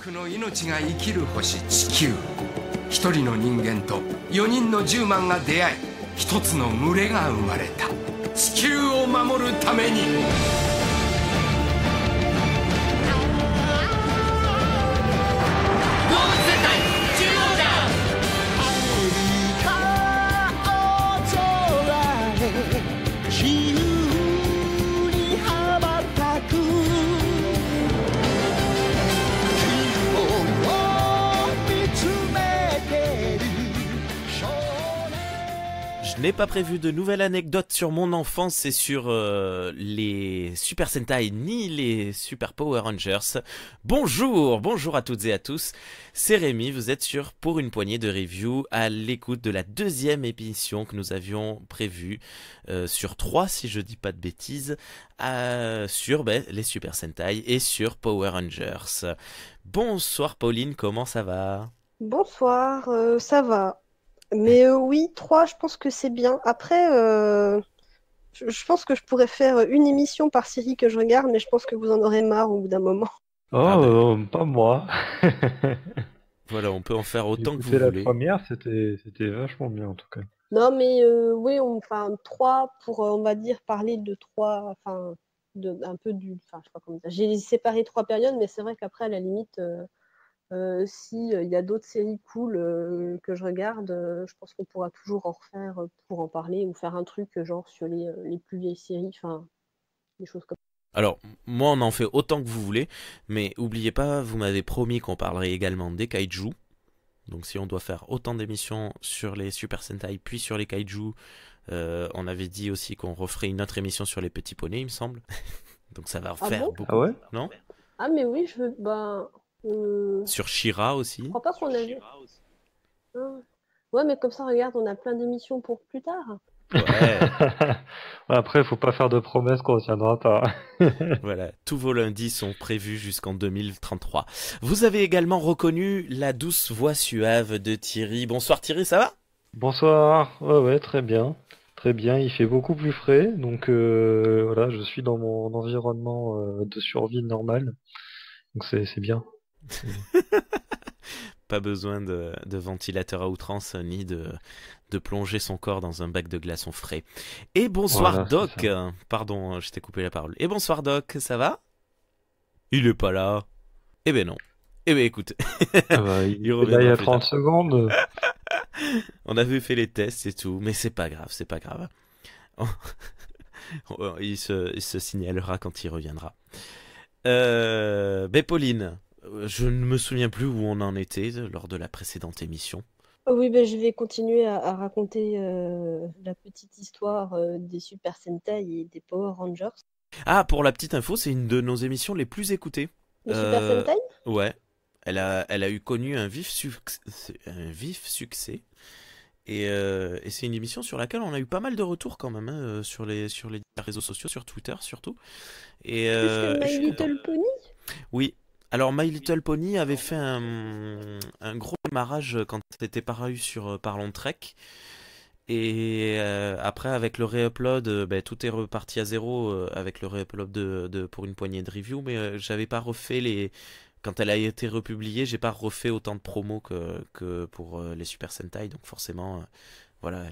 くの命が生きる星地球。一人の人間と4人の10万が出会い、一つの群れが生まれた。地球を守るために。動物戦隊中央じゃ。自由に羽ばたく。Je n'ai pas prévu de nouvelles anecdotes sur mon enfance et sur les Super Sentai ni les Super Power Rangers. Bonjour à toutes et à tous. C'est Rémi, vous êtes sur Pour une poignée de review à l'écoute de la deuxième émission que nous avions prévue sur 3 si je dis pas de bêtises, sur les Super Sentai et sur Power Rangers. Bonsoir Pauline, comment ça va ? Bonsoir, ça va. Mais oui, 3, je pense que c'est bien. Après, je pense que je pourrais faire une émission par série que je regarde, mais je pense que vous en aurez marre au bout d'un moment. Oh, pas moi. Voilà, on peut en faire autant que vous J'ai écouté voulez. la première, c'était vachement bien en tout cas. Non, mais oui, enfin, 3 pour, on va dire, parler de 3, enfin, un peu du... Enfin, je sais pas comment dire. J'ai séparé 3 périodes, mais c'est vrai qu'après, à la limite... si il y a d'autres séries cool que je regarde, je pense qu'on pourra toujours en refaire pour en parler ou faire un truc genre sur les plus vieilles séries, enfin des choses comme ça. Alors, moi on en fait autant que vous voulez, mais oubliez pas, vous m'avez promis qu'on parlerait également des kaiju. Donc si on doit faire autant d'émissions sur les Super Sentai puis sur les kaiju, on avait dit aussi qu'on referait une autre émission sur les petits poneys, il me semble. Donc ça va faire bon beaucoup. Ah ouais? Non? Ah mais oui, je veux... Sur She-Ra je aussi. crois pas qu'on a vu. Ah. Ouais, mais comme ça, regarde, on a plein d'émissions pour plus tard. Ouais, Après, faut pas faire de promesses qu'on tiendra pas. voilà, tous vos lundis sont prévus jusqu'en 2033. Vous avez également reconnu la douce voix suave de Thierry. Bonsoir Thierry, ça va? Bonsoir. Ouais, très bien. Très bien, il fait beaucoup plus frais, donc voilà, je suis dans mon environnement de survie normal. Donc c'est bien. Pas besoin de ventilateur à outrance ni de plonger son corps dans un bac de glaçons frais. Et bonsoir Voilà, c'est Doc. Pardon, je t'ai coupé la parole. Et bonsoir Doc, ça va? Il est pas là. Eh ben non. Eh ben écoute, Ah bah, il il est là il y reviendra a plus 30 tard. secondes. On avait fait les tests et tout, mais c'est pas grave, c'est pas grave. Il se signalera quand il reviendra. Pauline, je ne me souviens plus où on en était lors de la précédente émission. Oui, ben, je vais continuer à raconter la petite histoire des Super Sentai et des Power Rangers. Ah, pour la petite info, c'est une de nos émissions les plus écoutées. Les Super Sentai? Ouais, elle a connu un vif succès. Et c'est une émission sur laquelle on a eu pas mal de retours quand même, hein, sur les réseaux sociaux, sur Twitter surtout. Et Plus que je My suis content. Little Pony? Oui. Alors My Little Pony avait fait un gros démarrage quand c'était paru sur Parlons Trek. Et après avec le réupload, tout est reparti à zéro avec le réupload de Pour une poignée de review. Mais j'avais pas refait quand elle a été republiée, j'ai pas refait autant de promos que pour les Super Sentai. Donc forcément, voilà,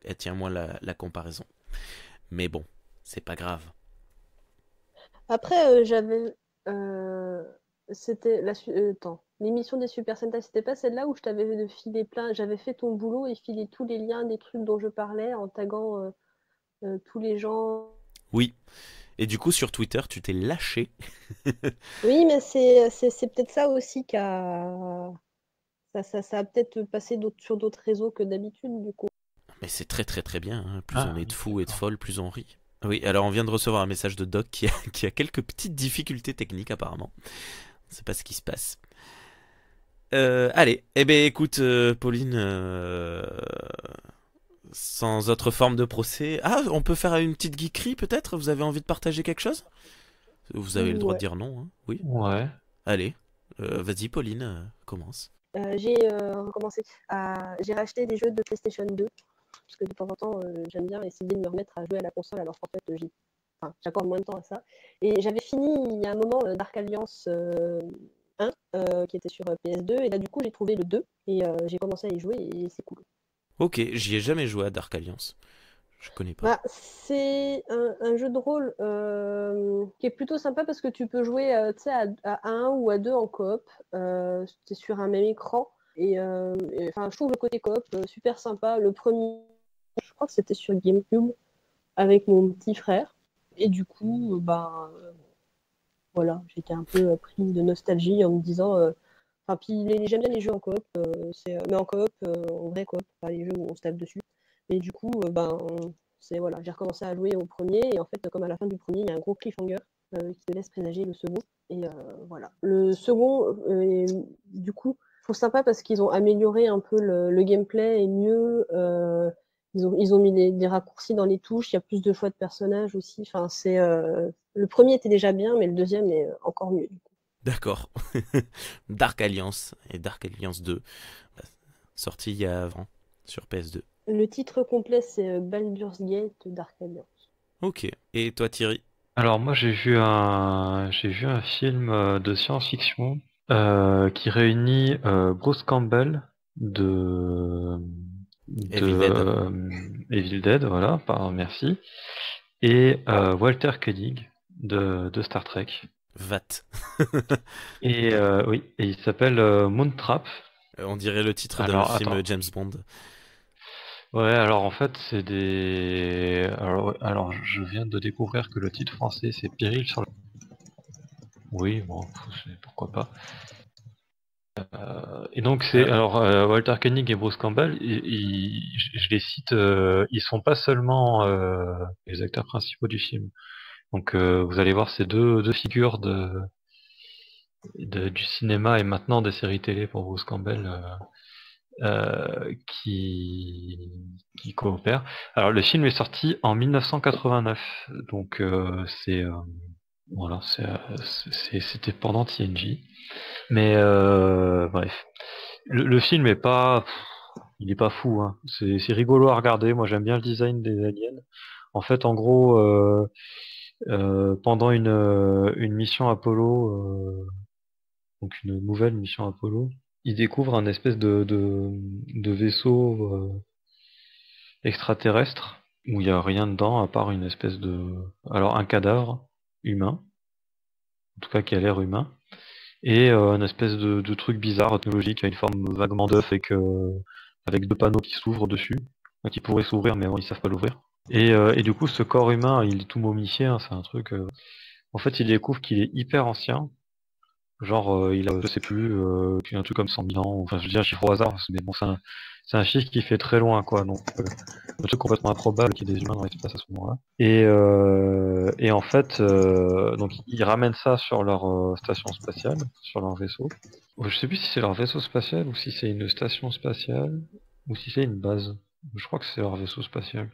elle tient moins la comparaison. Mais bon, c'est pas grave. Après, c'était attends, l'émission des Super Sentai, c'était pas celle-là où je t'avais filé plein, j'avais fait ton boulot et filé tous les liens des trucs dont je parlais en taguant tous les gens. Oui. Et du coup, sur Twitter, tu t'es lâché. Oui, mais c'est peut-être ça aussi ça a peut-être passé sur d'autres réseaux que d'habitude, du coup. Mais c'est très très très bien, hein. Plus Ah, on est de fous et de d'accord. folles, plus on rit. Oui, alors on vient de recevoir un message de Doc qui a quelques petites difficultés techniques apparemment. On sait pas ce qui se passe. Allez, écoute, Pauline, sans autre forme de procès. Ah, on peut faire une petite geekerie peut-être? Vous avez envie de partager quelque chose? Vous avez le droit de Ouais. dire non, hein. Oui. Ouais. Allez, vas-y Pauline, commence. J'ai recommencé j'ai racheté des jeux de PlayStation 2 parce que de temps en temps j'aime bien essayer de me remettre à jouer à la console alors qu'en fait j'accorde moins de temps à ça. Et j'avais fini il y a un moment Dark Alliance 1 qui était sur PS2 et là du coup j'ai trouvé le 2 et j'ai commencé à y jouer et c'est cool. Ok, j'y ai jamais joué à Dark Alliance. Je connais pas. Bah, c'est un jeu de rôle qui est plutôt sympa parce que tu peux jouer tu sais, à 1 ou à 2 en coop. C'est sur un même écran. Enfin, je trouve le côté coop super sympa. Le premier, je crois que c'était sur GameCube avec mon petit frère. Et du coup, voilà, j'étais un peu prise de nostalgie en me disant. Enfin, puis j'aime bien les jeux en coop, mais en coop, en vrai coop, pas les jeux où on se tape dessus. Et du coup, voilà, j'ai recommencé à jouer au premier, et en fait, comme à la fin du premier, il y a un gros cliffhanger qui te laisse présager le second. Et voilà. Le second, du coup, je trouve sympa parce qu'ils ont amélioré un peu le gameplay et mieux. Ils ont mis des raccourcis dans les touches, il y a plus de choix de personnages aussi. Enfin, le premier était déjà bien, mais le deuxième est encore mieux. D'accord. Dark Alliance et Dark Alliance 2, sorti il y a avant sur PS2. Le titre complet, c'est Baldur's Gate Dark Alliance. Ok. Et toi, Thierry? Alors moi j'ai vu un film de science-fiction qui réunit Bruce Campbell de Evil Dead. Evil Dead, voilà, merci, et Walter Koenig de Star Trek. VAT. Et oui, et il s'appelle Moontrap. On dirait le titre d'un Alors film attends. James Bond. Ouais, alors en fait c'est des. Alors je viens de découvrir que le titre français c'est Péril sur le. Oui, bon, pourquoi pas. Et donc c'est Alors, alors Walter Koenig et Bruce Campbell, je les cite, ils sont pas seulement les acteurs principaux du film. Donc vous allez voir ces deux figures du cinéma et maintenant des séries télé pour Bruce Campbell qui coopèrent. Alors le film est sorti en 1989, donc voilà, c'était pendant TNG. Mais bref. Le film est pas, il est pas fou, hein. C'est rigolo à regarder. Moi, j'aime bien le design des aliens. En fait, en gros, pendant une mission Apollo, donc une nouvelle mission Apollo, ils découvrent un espèce de vaisseau extraterrestre où il y a rien dedans à part une espèce alors un cadavre humain, en tout cas qui a l'air humain, et une espèce de truc bizarre technologique qui a une forme vaguement d'œuf avec deux panneaux qui s'ouvrent dessus, enfin, qui pourraient s'ouvrir mais bon, ils savent pas l'ouvrir. Et du coup, ce corps humain, il est tout momifié, hein, c'est un truc. En fait, il découvre qu'il est hyper ancien. Genre, il a, je sais plus, un truc comme 100 000 ans. Enfin, je dis un chiffre au hasard, mais bon, c'est un chiffre qui fait très loin, quoi. Donc, un truc complètement improbable qu'il y ait des humains dans l'espace à ce moment-là. Et en fait, donc, ils ramènent ça sur leur station spatiale, sur leur vaisseau. Je sais plus si c'est leur vaisseau spatial ou si c'est une station spatiale ou si c'est une base. Je crois que c'est leur vaisseau spatial.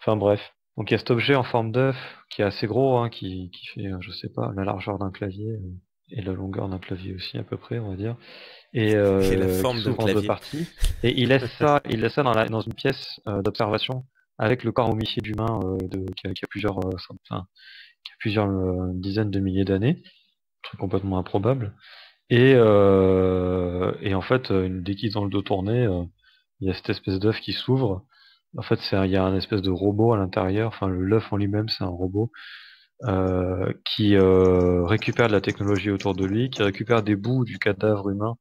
Enfin bref. Donc il y a cet objet en forme d'œuf qui est assez gros, hein, qui fait, je sais pas, la largeur d'un clavier et la longueur d'un clavier aussi à peu près, on va dire, et et la qui forme d'un s'ouvre en deux clavier. parties. Et il laisse ça dans une pièce d'observation avec le corps momifié d'humain qui a plusieurs, qui a plusieurs dizaines de milliers d'années, truc complètement improbable. Et en fait, dès qu'ils ont le dos tourné, il y a cette espèce d'œuf qui s'ouvre. En fait, il y a un espèce de robot à l'intérieur. Enfin, l'œuf en lui-même, c'est un robot qui récupère de la technologie autour de lui, qui récupère des bouts du cadavre humain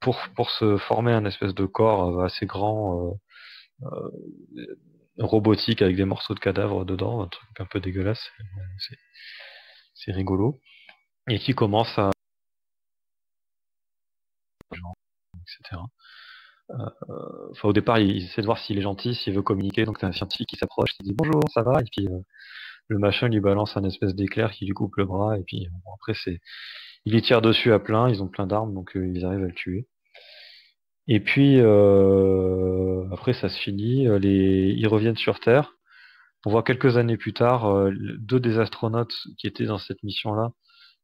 pour se former un espèce de corps assez grand, robotique, avec des morceaux de cadavre dedans, un truc un peu dégueulasse. C'est c'est rigolo. Et qui commence à, etc. Enfin, au départ, il essaie de voir s'il est gentil, s'il veut communiquer. Donc, c'est un scientifique qui s'approche, qui dit bonjour, ça va? Et puis, le machin lui balance un espèce d'éclair qui lui coupe le bras. Et puis, bon, après, il y tire dessus à plein. Ils ont plein d'armes, donc ils arrivent à le tuer. Et puis, après, ça se finit. Ils reviennent sur Terre. On voit quelques années plus tard deux des astronautes qui étaient dans cette mission-là,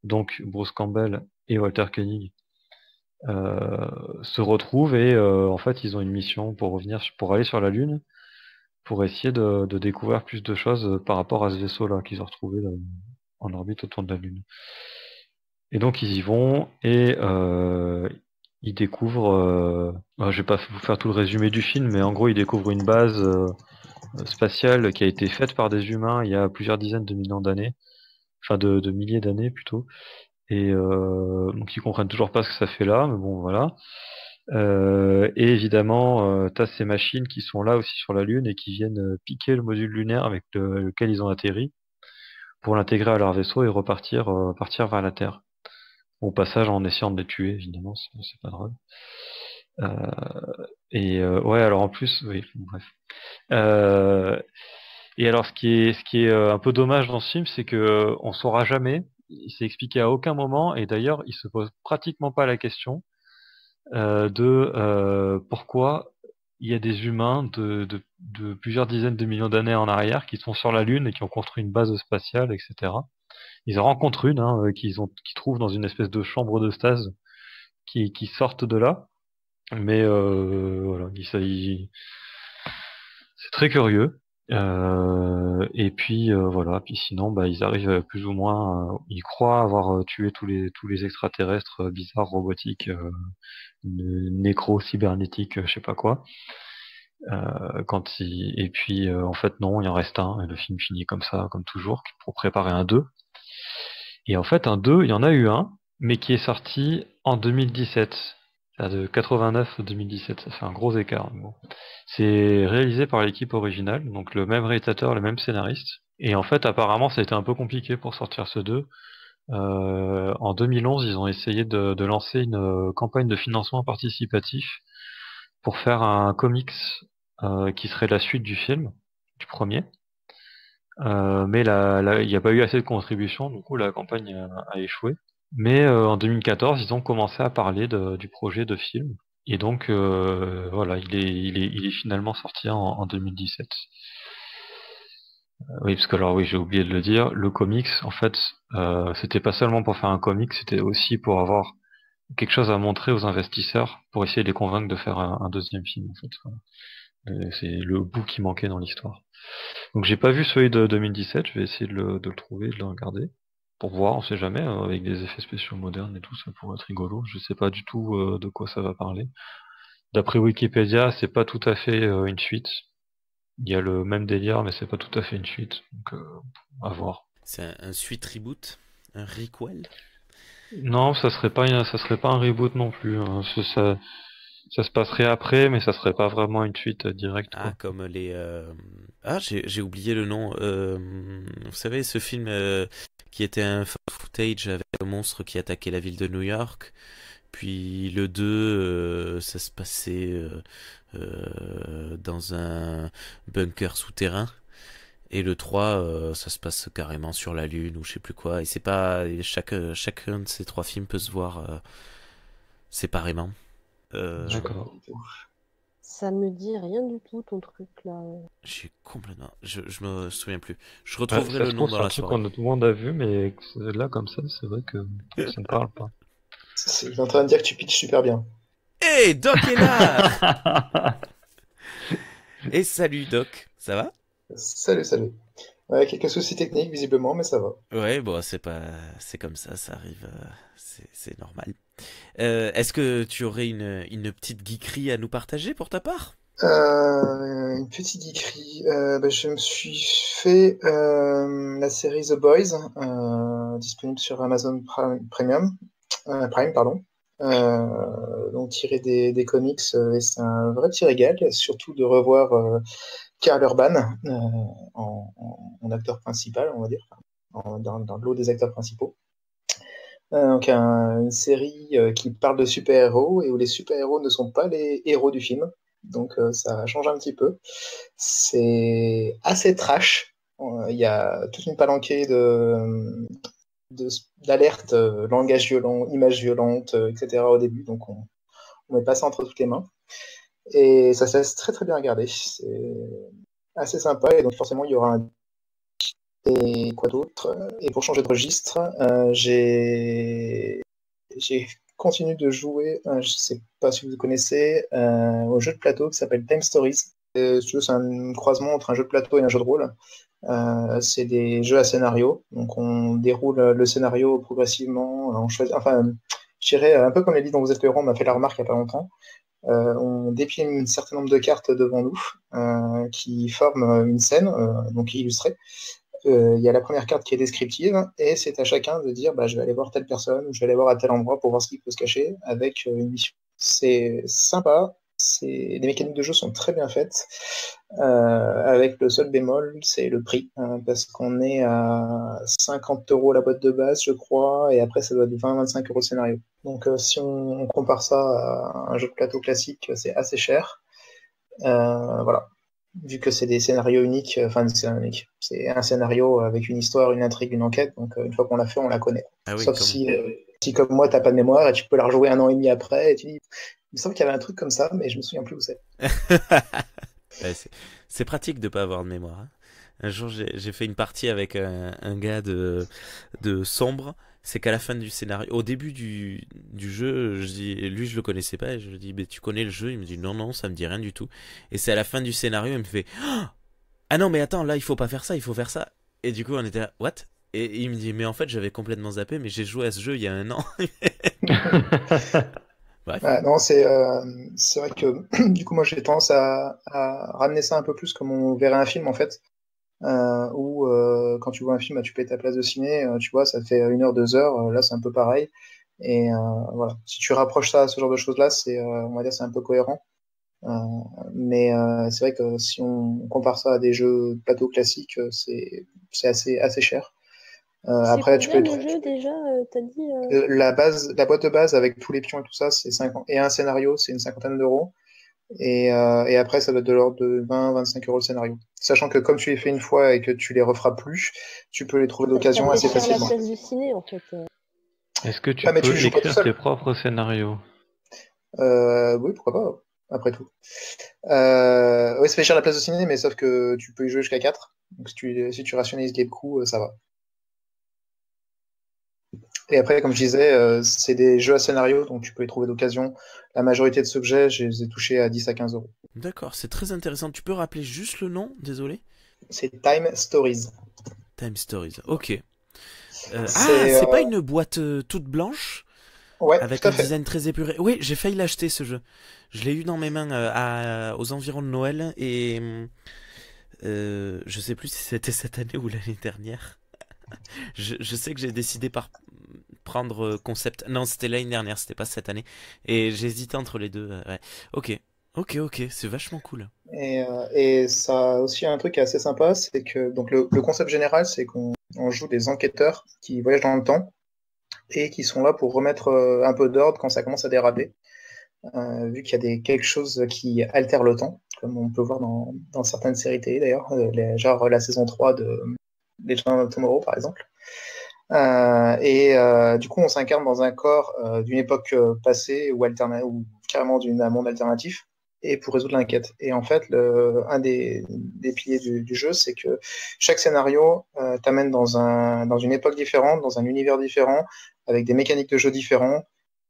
donc Bruce Campbell et Walter Koenig, se retrouvent et en fait, ils ont une mission pour aller sur la Lune, pour essayer de découvrir plus de choses par rapport à ce vaisseau-là qu'ils ont retrouvé en orbite autour de la Lune. Et donc ils y vont et ils découvrent. Je vais pas vous faire tout le résumé du film, mais en gros ils découvrent une base spatiale qui a été faite par des humains il y a plusieurs dizaines de millions d'années, enfin de milliers d'années plutôt. Et donc ils comprennent toujours pas ce que ça fait là, mais bon voilà. Et évidemment, t'as ces machines qui sont là aussi sur la Lune et qui viennent piquer le module lunaire avec lequel ils ont atterri pour l'intégrer à leur vaisseau et partir vers la Terre. Au passage, en essayant de les tuer, évidemment, c'est pas drôle. Ouais, alors en plus, oui, bref. Euh, et alors, ce qui est un peu dommage dans ce film, c'est que on saura jamais. Il s'est expliqué à aucun moment, et d'ailleurs, il se pose pratiquement pas la question de pourquoi il y a des humains de plusieurs dizaines de millions d'années en arrière qui sont sur la Lune et qui ont construit une base spatiale, etc. Ils en rencontrent une, qu'ils trouvent dans une espèce de chambre de stase, qui sortent de là. Mais voilà, c'est très curieux. Et puis voilà, puis sinon, bah, ils arrivent plus ou moins, ils croient avoir tué tous les extraterrestres bizarres, robotiques, nécro-cybernétiques, je sais pas quoi. Et puis en fait non, il en reste un, et le film finit comme ça, comme toujours, pour préparer un 2. Et en fait, un 2, il y en a eu un, mais qui est sorti en 2017. De 89 à 2017, ça fait un gros écart. Bon. C'est réalisé par l'équipe originale, donc le même réalisateur, le même scénariste. Et en fait, apparemment, ça a été un peu compliqué pour sortir ce 2. En 2011, ils ont essayé de lancer une campagne de financement participatif pour faire un comics qui serait la suite du film, du premier. Mais il n'y a pas eu assez de contributions, du coup la campagne a échoué. Mais en 2014, ils ont commencé à parler du projet de film. Et donc voilà, il est finalement sorti en 2017. Oui, parce que alors oui, j'ai oublié de le dire, le comics, en fait, c'était pas seulement pour faire un comics, c'était aussi pour avoir quelque chose à montrer aux investisseurs, pour essayer de les convaincre de faire un deuxième film, en fait. Voilà. C'est le bout qui manquait dans l'histoire. Donc j'ai pas vu celui de 2017, je vais essayer de le trouver, de le regarder, pour voir, on sait jamais, avec des effets spéciaux modernes et tout, ça pourrait être rigolo. Je sais pas du tout de quoi ça va parler. D'après Wikipédia, c'est pas tout à fait une suite. Il y a le même délire, mais c'est pas tout à fait une suite. Donc à voir. C'est un suite reboot, un requel. Non, ça serait pas un reboot non plus, hein. Ça se passerait après, mais ça serait pas vraiment une suite directe, Ah, quoi. comme les. Ah, j'ai oublié le nom. Vous savez, ce film qui était un footage avec un monstre qui attaquait la ville de New York. Puis le 2, ça se passait dans un bunker souterrain. Et le 3, ça se passe carrément sur la Lune ou je sais plus quoi. Et c'est pas. Chacun de ces trois films peut se voir séparément. Je vois D'accord. pas du tout. Ça me dit rien du tout, ton truc là. J'ai complètement. Je me souviens plus. Je Ouais, retrouverai ça le se nom trouve, dans c'est un la truc soirée. qu'on tout le monde a vu, mais là, comme ça, c'est vrai que ça ne parle pas. Je suis en train de dire que tu pitches super bien. Hey, Doc est là! Et salut Doc, ça va? Salut, salut. Ouais, quelques soucis techniques visiblement, mais ça va. Ouais, bon, c'est comme ça arrive, c'est normal. Est-ce que tu aurais une petite geekerie à nous partager pour ta part? Une petite geekerie. Je me suis fait la série The Boys, disponible sur Amazon Prime, pardon. Donc tiré des comics, et c'est un vrai petit régal, surtout de revoir Karl Urban en acteur principal, on va dire, dans le lot des acteurs principaux. Donc une série qui parle de super-héros et où les super-héros ne sont pas les héros du film. Donc ça change un petit peu. C'est assez trash. Il y a toute une palanquée d'alertes, langage violent, images violentes, etc. au début. Donc on met pas ça entre toutes les mains. Et ça se laisse très très bien regarder. C'est assez sympa. Et donc forcément il y aura un... Et quoi d'autre? Et pour changer de registre, j'ai continué de jouer, je sais pas si vous connaissez, au jeu de plateau qui s'appelle Time Stories. si tu veux, c'est un croisement entre un jeu de plateau et un jeu de rôle. C'est des jeux à scénario, donc on déroule le scénario progressivement. On choisit, enfin, je dirais un peu comme les livres dont vous êtes le héros, on m'a fait la remarque il n'y a pas longtemps. On dépile un certain nombre de cartes devant nous qui forment une scène, donc illustrée. Il y a la première carte qui est descriptive et c'est à chacun de dire je vais aller voir telle personne ou je vais aller voir à tel endroit pour voir ce qui peut se cacher avec une mission. C'est sympa, les mécaniques de jeu sont très bien faites, avec le seul bémol, c'est le prix, parce qu'on est à 50 € la boîte de base, je crois, et après ça doit être 20-25 € le scénario. Donc si on compare ça à un jeu de plateau classique, c'est assez cher. Voilà. Vu que c'est des scénarios uniques, c'est un scénario avec une histoire, une intrigue, une enquête, donc une fois qu'on l'a fait, on la connaît. Ah oui, Sauf si comme moi, t'as pas de mémoire et tu peux la rejouer 1 an et demi après, et tu dis, il me semble qu'il y avait un truc comme ça, mais je me souviens plus où c'est. Ouais, c'est pratique de pas avoir de mémoire. Hein. Un jour, j'ai fait une partie avec un gars de Sombre. C'est qu'à la fin du scénario, au début du jeu, je dis, lui je le connaissais pas, et je lui dis, mais tu connais le jeu? Il me dit, non, non, ça me dit rien du tout. Et c'est à la fin du scénario, il me fait, ah non, mais attends, là il faut pas faire ça, il faut faire ça. Et du coup, on était là, what? Et il me dit, mais en fait, j'avais complètement zappé, mais j'ai joué à ce jeu il y a 1 an. Bref. Non, c'est vrai que du coup, moi j'ai tendance à ramener ça un peu plus comme on verrait un film en fait. Où quand tu vois un film, tu payes ta place de ciné, tu vois, ça te fait 1 heure, 2 heures, là c'est un peu pareil. Et voilà, si tu rapproches ça à ce genre de choses-là, on va dire, c'est un peu cohérent. Mais c'est vrai que si on compare ça à des jeux de plateau classiques, c'est assez cher. Après, tu peux le jeu déjà, t'as dit la boîte de base avec tous les pions et tout ça, c'est 50, et un scénario, c'est une 50aine d'euros. Et après, ça va être de l'ordre de 20-25 € le scénario. Sachant que comme tu les fais une fois et que tu les referas plus, tu peux les trouver d'occasion assez faire la facilement. place du ciné en fait. Est-ce que tu mais tu peux joues pas tout écrire seul. tes propres scénarios? Oui, pourquoi pas, après tout. Oui, ça fait cher la place de ciné, mais sauf que tu peux y jouer jusqu'à 4. Donc si tu rationalises les coûts, ça va. Et après, comme je disais, c'est des jeux à scénario, donc tu peux les trouver d'occasion. La majorité de ceux que j'ai, je les ai touchés à 10 à 15 €. D'accord, c'est très intéressant. Tu peux rappeler juste le nom? Désolé. C'est Time Stories. Time Stories, ok. C'est pas une boîte toute blanche? Ouais, avec tout à un fait. design très épuré. Oui, j'ai failli l'acheter ce jeu. Je l'ai eu dans mes mains aux environs de Noël et je sais plus si c'était cette année ou l'année dernière. Je sais que j'ai décidé par prendre concept. Non, c'était l'année dernière, c'était pas cette année. Et j'hésitais entre les deux. Ouais. Ok, c'est vachement cool. Et ça a aussi un truc assez sympa, c'est que donc le concept général, c'est qu'on joue des enquêteurs qui voyagent dans le temps et qui sont là pour remettre un peu d'ordre quand ça commence à déraper, vu qu'il y a quelque chose qui altère le temps, comme on peut voir dans certaines séries télé d'ailleurs, genre la saison 3 de Legend of Tomorrow par exemple. Du coup, on s'incarne dans un corps d'une époque passée ou carrément d'un monde alternatif, et pour résoudre l'enquête. Et en fait, un des piliers du jeu, c'est que chaque scénario t'amène dans une époque différente, dans un univers différent, avec des mécaniques de jeu différents.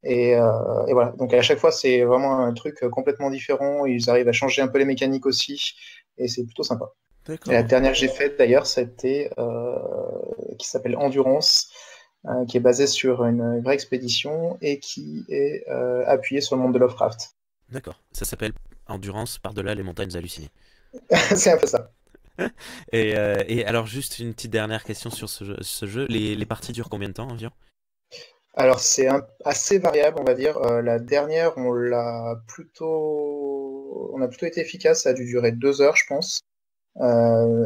Et voilà. Donc à chaque fois, c'est vraiment un truc complètement différent. Ils arrivent à changer un peu les mécaniques aussi, et c'est plutôt sympa. Et la dernière que j'ai faite d'ailleurs, c'était qui s'appelle Endurance, qui est basée sur une vraie expédition et qui est appuyée sur le monde de Lovecraft. D'accord, ça s'appelle Endurance par-delà les montagnes hallucinées. C'est un peu ça. Et alors juste une petite dernière question sur ce jeu. Les parties durent combien de temps environ? Alors c'est assez variable, on va dire. La dernière, on a plutôt été efficace, ça a dû durer 2 heures, je pense.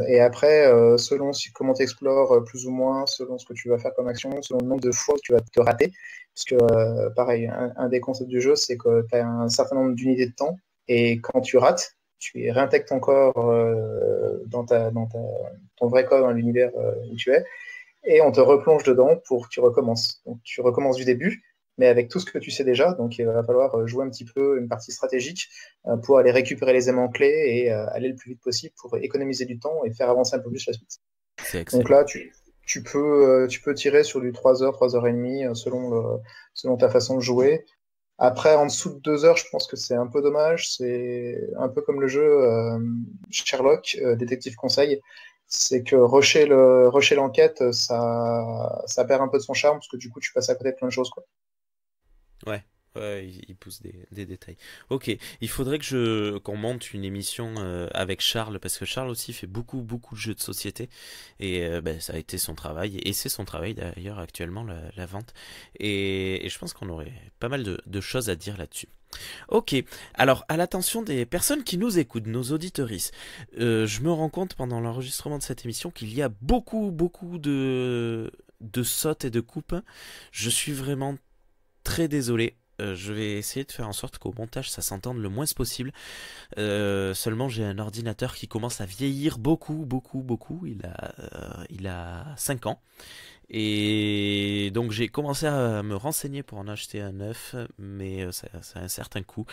Et après, selon comment tu explores plus ou moins, selon ce que tu vas faire comme action, selon le nombre de fois que tu vas te rater, parce que pareil, un des concepts du jeu, c'est que tu as un certain nombre d'unités de temps, et quand tu rates, tu réintègres ton corps dans ton vrai corps dans l'univers où tu es, et on te replonge dedans pour que tu recommences. Donc tu recommences du début, mais avec tout ce que tu sais déjà, donc il va falloir jouer un petit peu une partie stratégique pour aller récupérer les aimants clés et aller le plus vite possible pour économiser du temps et faire avancer un peu plus la suite. C'est excellent. Donc là, tu peux tirer sur du 3 heures, 3 heures et demie, selon ta façon de jouer. Après, en dessous de 2 heures, je pense que c'est un peu dommage. C'est un peu comme le jeu Sherlock, Détective Conseil. C'est que rusher l'enquête, ça perd un peu de son charme parce que du coup, tu passes à côté de plein de choses, quoi. Ouais, ouais, il pousse des détails. Ok, il faudrait qu'on monte une émission avec Charles, parce que Charles aussi fait beaucoup de jeux de société, et ben, ça a été son travail, et c'est son travail d'ailleurs actuellement, la vente, et je pense qu'on aurait pas mal de choses à dire là-dessus. Ok, alors à l'attention des personnes qui nous écoutent, nos auditeuristes, je me rends compte pendant l'enregistrement de cette émission qu'il y a beaucoup de sautes et de coupes. Je suis vraiment très désolé. Je vais essayer de faire en sorte qu'au montage ça s'entende le moins possible. Seulement j'ai un ordinateur qui commence à vieillir beaucoup. Il a 5 ans. Et donc j'ai commencé à me renseigner pour en acheter un neuf, mais ça a un certain coût.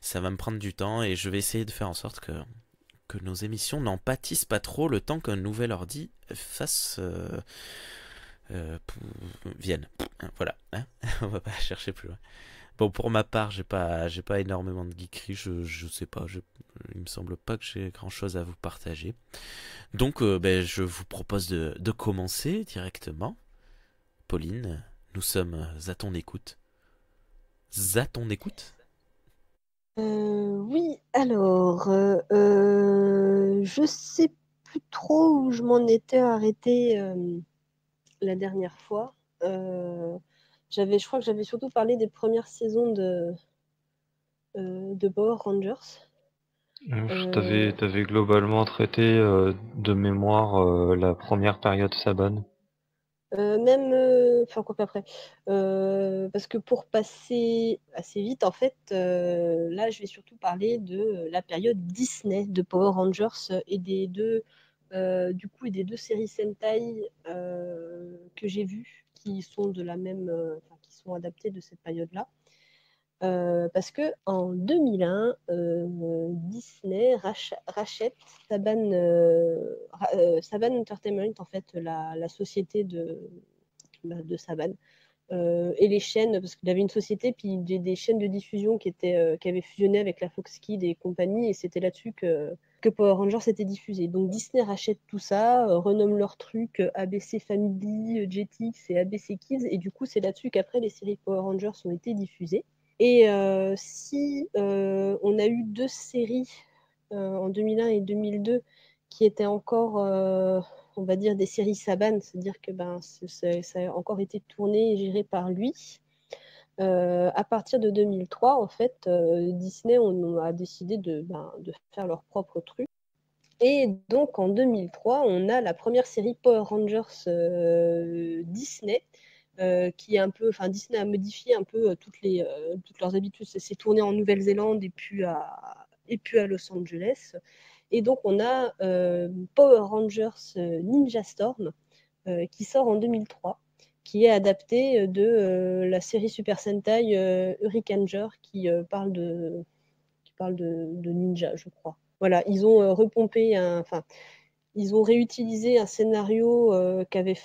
Ça va me prendre du temps et je vais essayer de faire en sorte que nos émissions n'en pâtissent pas trop le temps qu'un nouvel ordi fasse... vienne. Voilà, hein. On va pas chercher plus loin. Bon, pour ma part, j'ai pas énormément de geekerie, je sais pas, il me semble pas que j'ai grand chose à vous partager. Donc, ben, je vous propose de commencer directement. Pauline, nous sommes à ton écoute. À ton écoute? Oui, alors, je sais plus trop où je m'en étais arrêtée la dernière fois. Je crois que j'avais surtout parlé des premières saisons de Power Rangers. T'avais globalement traité de mémoire la première période Saban. Même, enfin quoi qu'après, parce que pour passer assez vite, en fait, là, je vais surtout parler de la période Disney de Power Rangers et du coup, et des deux séries Sentai que j'ai vues, qui sont de la même, enfin, qui sont adaptées de cette période-là. Parce que en 2001, Disney rachète Saban Entertainment, en fait, la société de Saban. Et les chaînes, parce qu'il avait une société, puis des chaînes de diffusion qui avaient fusionné avec la Fox Kids et compagnie, et c'était là-dessus que Power Rangers était diffusé. Donc Disney rachète tout ça, renomme leur truc ABC Family, Jetix et ABC Kids, et du coup c'est là-dessus qu'après les séries Power Rangers ont été diffusées. Et si on a eu deux séries en 2001 et 2002 qui étaient encore on va dire des séries Saban, c'est-à-dire que ça a encore été tourné et géré par lui. À partir de 2003, en fait, Disney on a décidé de faire leur propre truc. Et donc en 2003, on a la première série Power Rangers Disney, qui est un peu, enfin Disney a modifié un peu toutes leurs habitudes. C'est tourné en Nouvelle-Zélande et puis à Los Angeles. Et donc, on a Power Rangers Ninja Storm qui sort en 2003, qui est adapté de la série Super Sentai Hurricaneger qui parle de ninja, je crois. Voilà, ils ont repompé enfin, ils ont réutilisé un scénario qui avait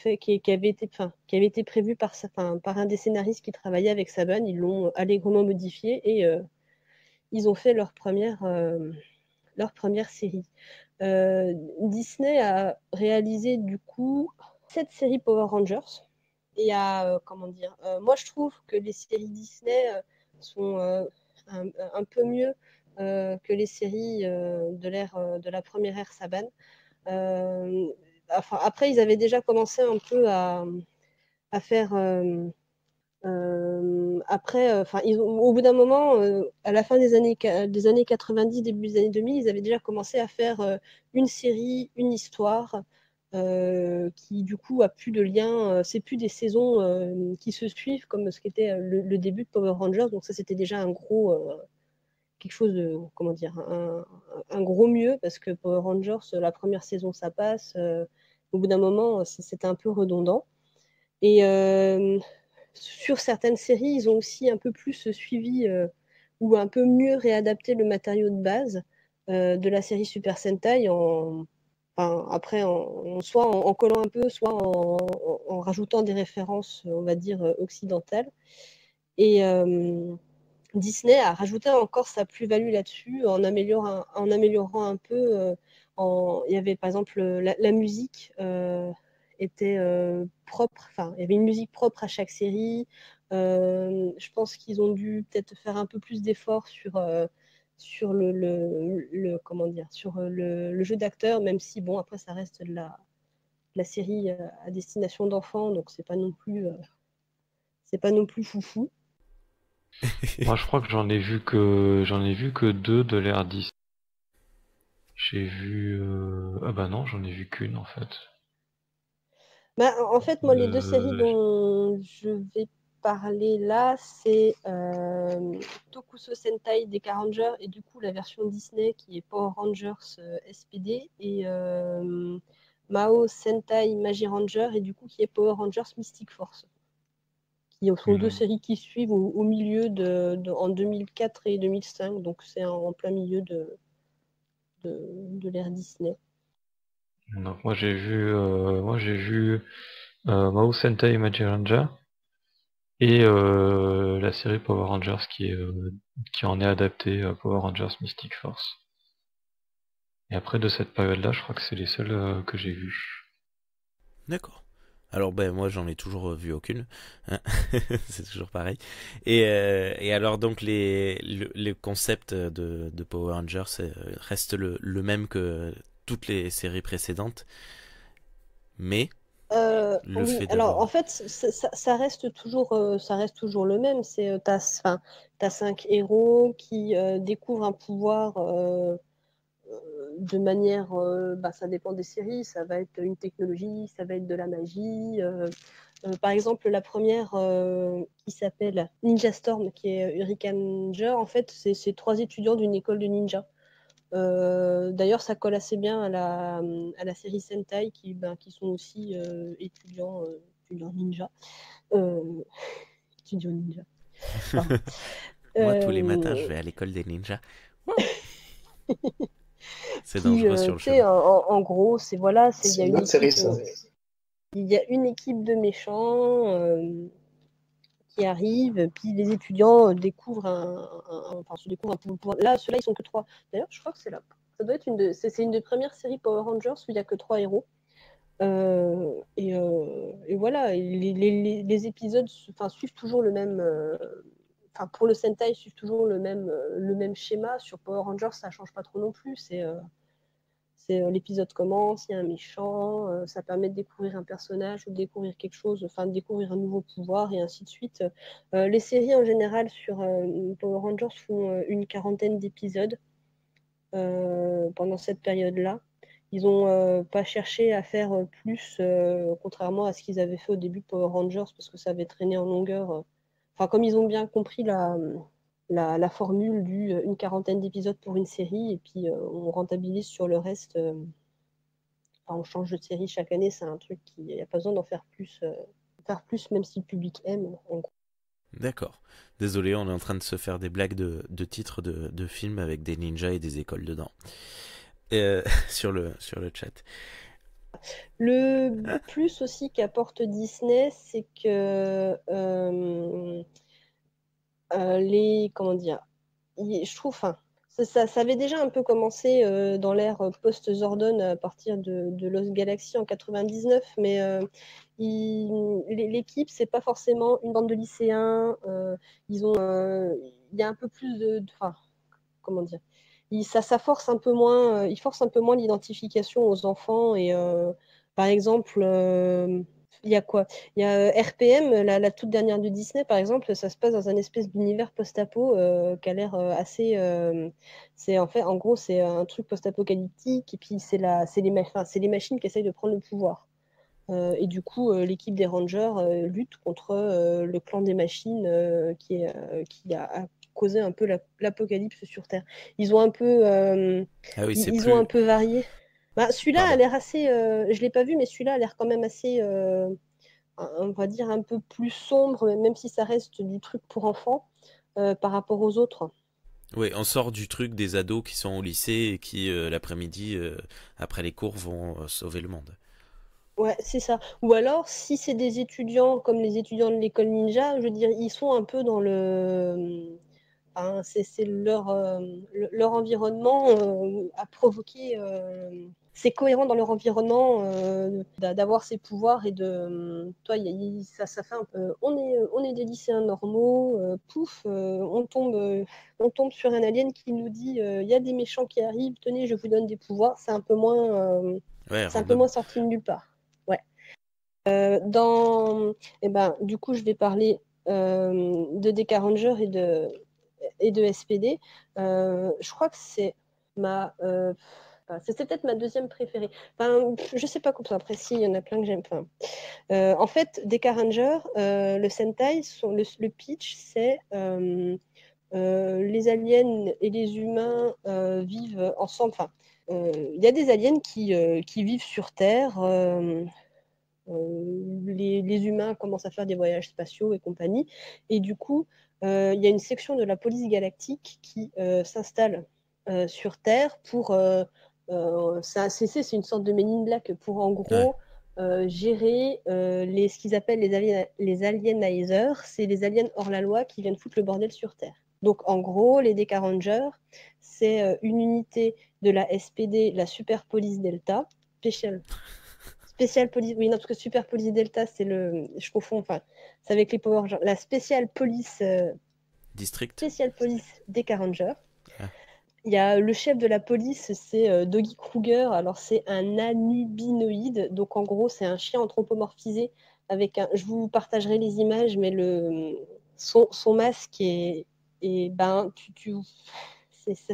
été prévu par un des scénaristes qui travaillait avec Saban. Ils l'ont allègrement modifié et ils ont fait leur première série. Disney a réalisé du coup 7 séries Power Rangers. Et comment dire, moi je trouve que les séries Disney sont un peu mieux que les séries de la première ère Saban. Enfin, après, ils avaient déjà commencé un peu à faire. Après, au bout d'un moment, à la fin des années 90, début des années 2000, ils avaient déjà commencé à faire une série, une histoire, qui du coup a plus de lien. C'est plus des saisons qui se suivent comme ce qu'était le début de Power Rangers. Donc ça, c'était déjà un gros, quelque chose de, comment dire, un gros mieux parce que Power Rangers, la première saison, ça passe. Au bout d'un moment, c'était un peu redondant. Et sur certaines séries, ils ont aussi un peu plus suivi ou un peu mieux réadapté le matériau de base de la série Super Sentai après, soit en collant un peu, soit en rajoutant des références, on va dire, occidentales. Et Disney a rajouté encore sa plus-value là-dessus en améliorant un peu. Il y avait par exemple la musique était propre, enfin il y avait une musique propre à chaque série. Je pense qu'ils ont dû peut-être faire un peu plus d'efforts sur comment dire, sur le jeu d'acteur, même si bon après ça reste de la série à destination d'enfants, donc c'est pas non plus foufou. Moi, je crois que j'en ai vu que 2 de l'ère 10. J'ai vu ah bah non, j'en ai vu qu'une en fait. Bah, en fait, moi, les deux séries Euh, dont je vais parler là, c'est Tokuso Sentai Deka Ranger et du coup la version Disney qui est Power Rangers SPD et Mao Sentai Magi Ranger et du coup qui est Power Rangers Mystic Force. Qui sont deux séries qui suivent au milieu en 2004 et 2005, donc c'est en plein milieu de l'ère Disney. Donc moi j'ai vu Mao Sentai Magic Ranger et la série Power Rangers qui en est adaptée Power Rangers Mystic Force. Et après de cette période-là, je crois que c'est les seuls que j'ai vus. D'accord. Alors ben moi j'en ai toujours vu aucune, hein. C'est toujours pareil. Et alors donc le concept de Power Rangers reste le même que toutes les séries précédentes, mais le Oui, fait alors en d'avoir... fait, ça reste toujours le même. T'as 5 héros qui découvrent un pouvoir de manière, ça dépend des séries, ça va être une technologie, ça va être de la magie. Par exemple, la première qui s'appelle Ninja Storm, qui est Hurricane Ranger, en fait, c'est 3 étudiants d'une école de ninja. D'ailleurs, ça colle assez bien à la série Sentai qui sont aussi étudiants ninja. Euh, étudiants ninja. Pardon. Moi tous les matins je Euh, vais à l'école des ninjas. C'est qui, dangereux sur le tu sais, chemin. en gros, il y C'est a une une autre série, équipe, ça. il y a une équipe de méchants qui arrive, puis les étudiants se découvrent un pouvoir. Là, ceux-là, ils sont que 3. D'ailleurs, je crois que ça doit être c'est une des premières séries Power Rangers où il n'y a que 3 héros. Et voilà, les épisodes suivent toujours le même. Pour le Sentai, ils suivent toujours le même schéma. Sur Power Rangers, ça change pas trop non plus. L'épisode commence, il y a un méchant, ça permet de découvrir un personnage ou de découvrir quelque chose, de découvrir un nouveau pouvoir et ainsi de suite. Les séries en général sur Power Rangers font une quarantaine d'épisodes pendant cette période-là. Ils n'ont pas cherché à faire plus, contrairement à ce qu'ils avaient fait au début de Power Rangers, parce que ça avait traîné en longueur. Comme ils ont bien compris la formule une quarantaine d'épisodes pour une série, et puis on rentabilise sur le reste. On change de série chaque année, c'est un truc qui n'y a pas besoin d'en faire plus, même si le public aime, en gros. D'accord. Désolé, on est en train de se faire des blagues de titres de films avec des ninjas et des écoles dedans. Sur le chat. Le plus aussi qu'apporte Disney, c'est que comment dire, je trouve, ça avait déjà un peu commencé dans l'ère post-Zordon à partir de Lost Galaxy en 99, mais l'équipe, c'est pas forcément une bande de lycéens. Il y a un peu plus comment dire, ça force un peu moins, il force un peu moins l'identification aux enfants et par exemple, il y a quoi? Il y a RPM, la toute dernière de Disney, par exemple, ça se passe dans un espèce d'univers post-apo qui a l'air assez. En gros, c'est un truc post-apocalyptique et puis c'est les machines qui essayent de prendre le pouvoir. Et du coup, l'équipe des Rangers lutte contre le clan des machines qui a causé un peu l'apocalypse sur Terre. Ils ont un peu, Ah oui, c'est ils ont un plus... peu varié. Celui-là a Pardon. l'air assez. Je l'ai pas vu, mais celui-là a l'air quand même assez, on va dire, un peu plus sombre, même si ça reste du truc pour enfants par rapport aux autres. Oui, on sort du truc des ados qui sont au lycée et qui, l'après-midi, après les cours, vont sauver le monde. Ouais, c'est ça. Ou alors, si c'est des étudiants comme les étudiants de l'école ninja, je veux dire, ils sont un peu c'est leur environnement a provoqué. C'est cohérent dans leur environnement d'avoir ces pouvoirs et toi, ça fait un peu. On est des lycéens normaux, pouf, on tombe sur un alien qui nous dit il y a des méchants qui arrivent, tenez, je vous donne des pouvoirs. C'est un peu moins, Ouais, c'est un peu random. moins sorti de nulle part. Ouais. Du coup, je vais parler de DK Ranger et de SPD. Je crois que c'est c'était peut-être ma deuxième préférée. Je sais pas comme ça. Après, si, il y en a plein que j'aime. En fait, DK Ranger, le Sentai, le pitch, c'est les aliens et les humains vivent ensemble. Il y a des aliens qui vivent sur Terre. Les humains commencent à faire des voyages spatiaux et compagnie. Et du coup, il y a une section de la police galactique qui s'installe sur Terre pour. C'est une sorte de Men in Black pour en gros gérer ce qu'ils appellent les alienizers. C'est les aliens hors la loi qui viennent foutre le bordel sur Terre. Donc en gros, les DK Rangers, c'est une unité de la SPD, la Super Police Delta, Spécial Police, oui, non, parce que Super Police Delta, je confonds, c'est avec les Power Rangers. La District. Spécial Police DK Rangers. Ah. Il y a le chef de la police, c'est Doggy Kruger. Alors, c'est un anubinoïde. Donc, en gros, c'est un chien anthropomorphisé avec un. Je vous partagerai les images, mais son masque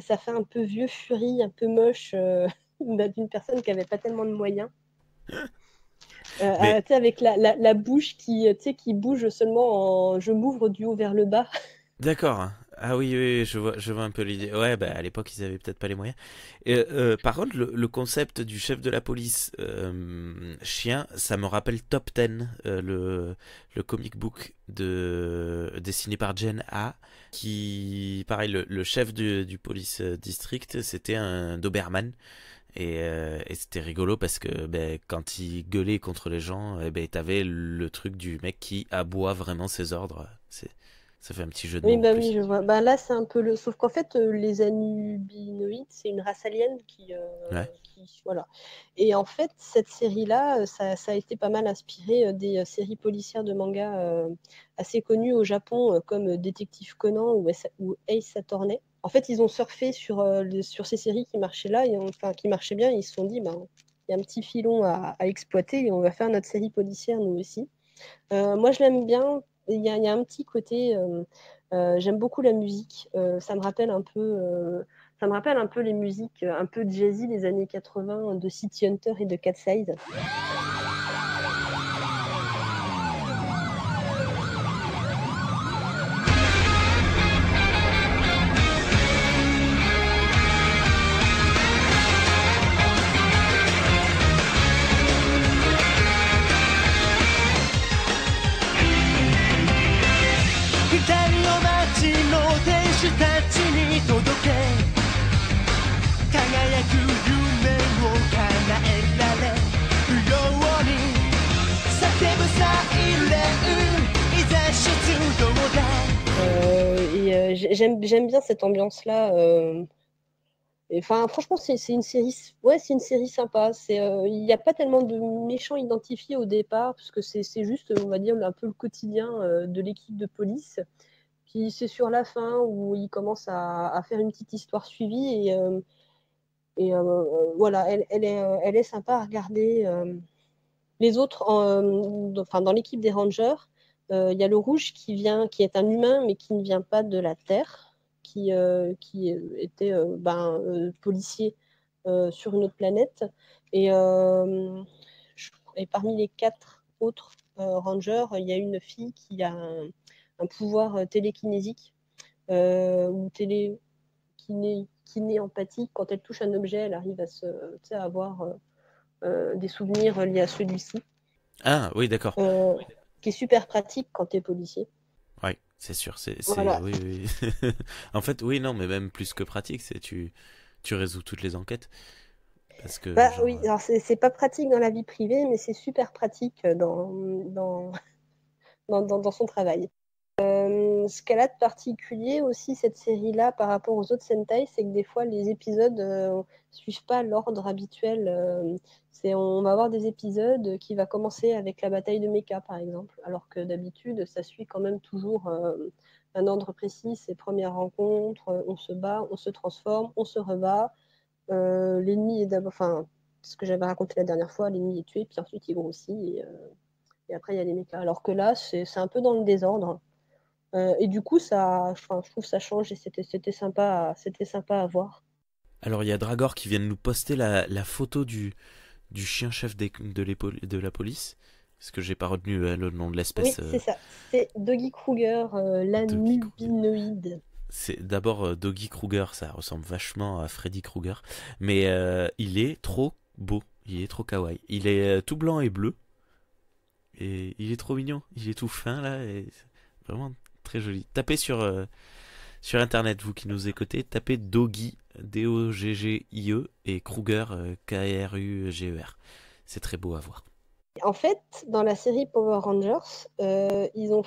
ça fait un peu vieux furie, un peu moche d'une personne qui n'avait pas tellement de moyens. Mais- Avec la bouche qui bouge seulement en je m'ouvre du haut vers le bas. D'accord. Ah oui, oui, oui, je vois un peu l'idée. Ouais, bah à l'époque ils avaient peut-être pas les moyens. Et, par contre, le concept du chef de la police chien, ça me rappelle Top Ten, le comic book dessiné par Jen A, qui, pareil, le chef du police district, c'était un Doberman. Et c'était rigolo parce que ben, quand il gueulait contre les gens, ben, t'avais le truc du mec qui aboie vraiment ses ordres. Ça fait un petit jeu de Oui, mots en oui, plus. je vois. Là, c'est un peu le. Sauf qu'en fait, les Anubinoïdes, c'est une race alien Ouais. Voilà. Et en fait, cette série-là, ça a été pas mal inspiré des séries policières de manga assez connues au Japon, comme Détective Conan ou Ace Attorney. En fait, ils ont surfé sur ces séries qui marchaient là, qui marchaient bien, et ils se sont dit, il y a un petit filon à exploiter et on va faire notre série policière, nous aussi. Moi, je l'aime bien. Il y a un petit côté. J'aime beaucoup la musique. Ça me rappelle un peu les musiques un peu jazzy des années 80 de City Hunter et de Cat Size. J'aime bien cette ambiance-là. Franchement, c'est une série, ouais, c'est une série sympa. Il n'y a pas tellement de méchants identifiés au départ, parce que c'est juste, on va dire, un peu le quotidien de l'équipe de police. Puis c'est sur la fin où ils commencent à faire une petite histoire suivie voilà, elle est sympa à regarder. Les autres, dans l'équipe des Rangers, il y a le rouge qui est un humain, mais qui ne vient pas de la Terre, qui était policier sur une autre planète. Et, et parmi les 4 autres Rangers, il y a une fille qui a un pouvoir télékinésique ou kiné empathique. Quand elle touche un objet, elle arrive à avoir des souvenirs liés à celui-ci. Ah oui, d'accord. Qui est super pratique quand tu es policier. Oui, c'est sûr. Voilà. Oui, oui. En fait, oui, non, mais même plus que pratique, tu résous toutes les enquêtes. Parce que, genre, Oui, alors c'est pas pratique dans la vie privée, mais c'est super pratique dans son travail. Ce qu'elle a de particulier aussi, cette série-là, par rapport aux autres Sentai, c'est que des fois, les épisodes suivent pas l'ordre habituel. On va avoir des épisodes qui va commencer avec la bataille de Mecha, par exemple, alors que d'habitude, ça suit quand même toujours un ordre précis. C'est première rencontre, on se bat, on se transforme, on se rebat. L'ennemi est d'abord, enfin, ce que j'avais raconté la dernière fois, l'ennemi est tué, puis ensuite il grossit, et après il y a les mechas. Alors que là, c'est un peu dans le désordre. Et du coup, je trouve que ça change et c'était sympa à voir. Alors il y a Dragor qui vient de nous poster la photo du chien chef de la police. Parce que j'ai pas retenu le nom de Oui, l'espèce. c'est ça. C'est Doggy Kruger, Doggy Kruger. l'anubinoïde. C'est d'abord Doggy Kruger, ça ressemble vachement à Freddy Krueger. Mais il est trop beau, il est trop kawaii. Il est tout blanc et bleu. Et il est trop mignon, il est tout fin là. Et c'est vraiment très joli. Tapez sur internet, vous qui nous écoutez, tapez Doggy, D-O-G-G-I-E, et Kruger, K-R-U-G-E-R. C'est très beau à voir. En fait, dans la série Power Rangers, ils ont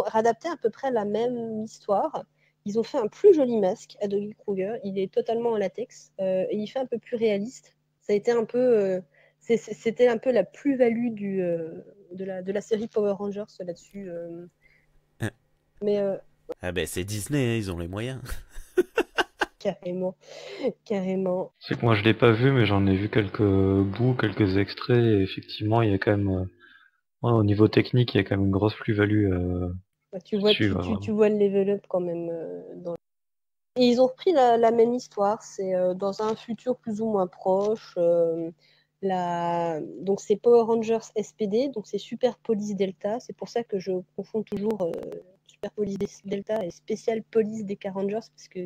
réadapté à peu près la même histoire. Ils ont fait un plus joli masque à Doggy Kruger. Il est totalement en latex et il fait un peu plus réaliste. Ça a été un peu, c'était un peu la plus-value de la série Power Rangers là-dessus. Hein. Mais Ah ben c'est Disney, hein, ils ont les moyens. carrément, carrément. C'est que moi je l'ai pas vu, mais j'en ai vu quelques bouts, quelques extraits, et effectivement il y a quand même, ouais, au niveau technique, il y a quand même une grosse plus-value Tu vois, dessus, ouais, tu vraiment. vois le level up quand même Et ils ont repris la même histoire, c'est dans un futur plus ou moins proche. Donc c'est Power Rangers SPD, donc c'est Super Police Delta. C'est pour ça que je confonds toujours Super Police Delta et Special Police des Rangers, parce que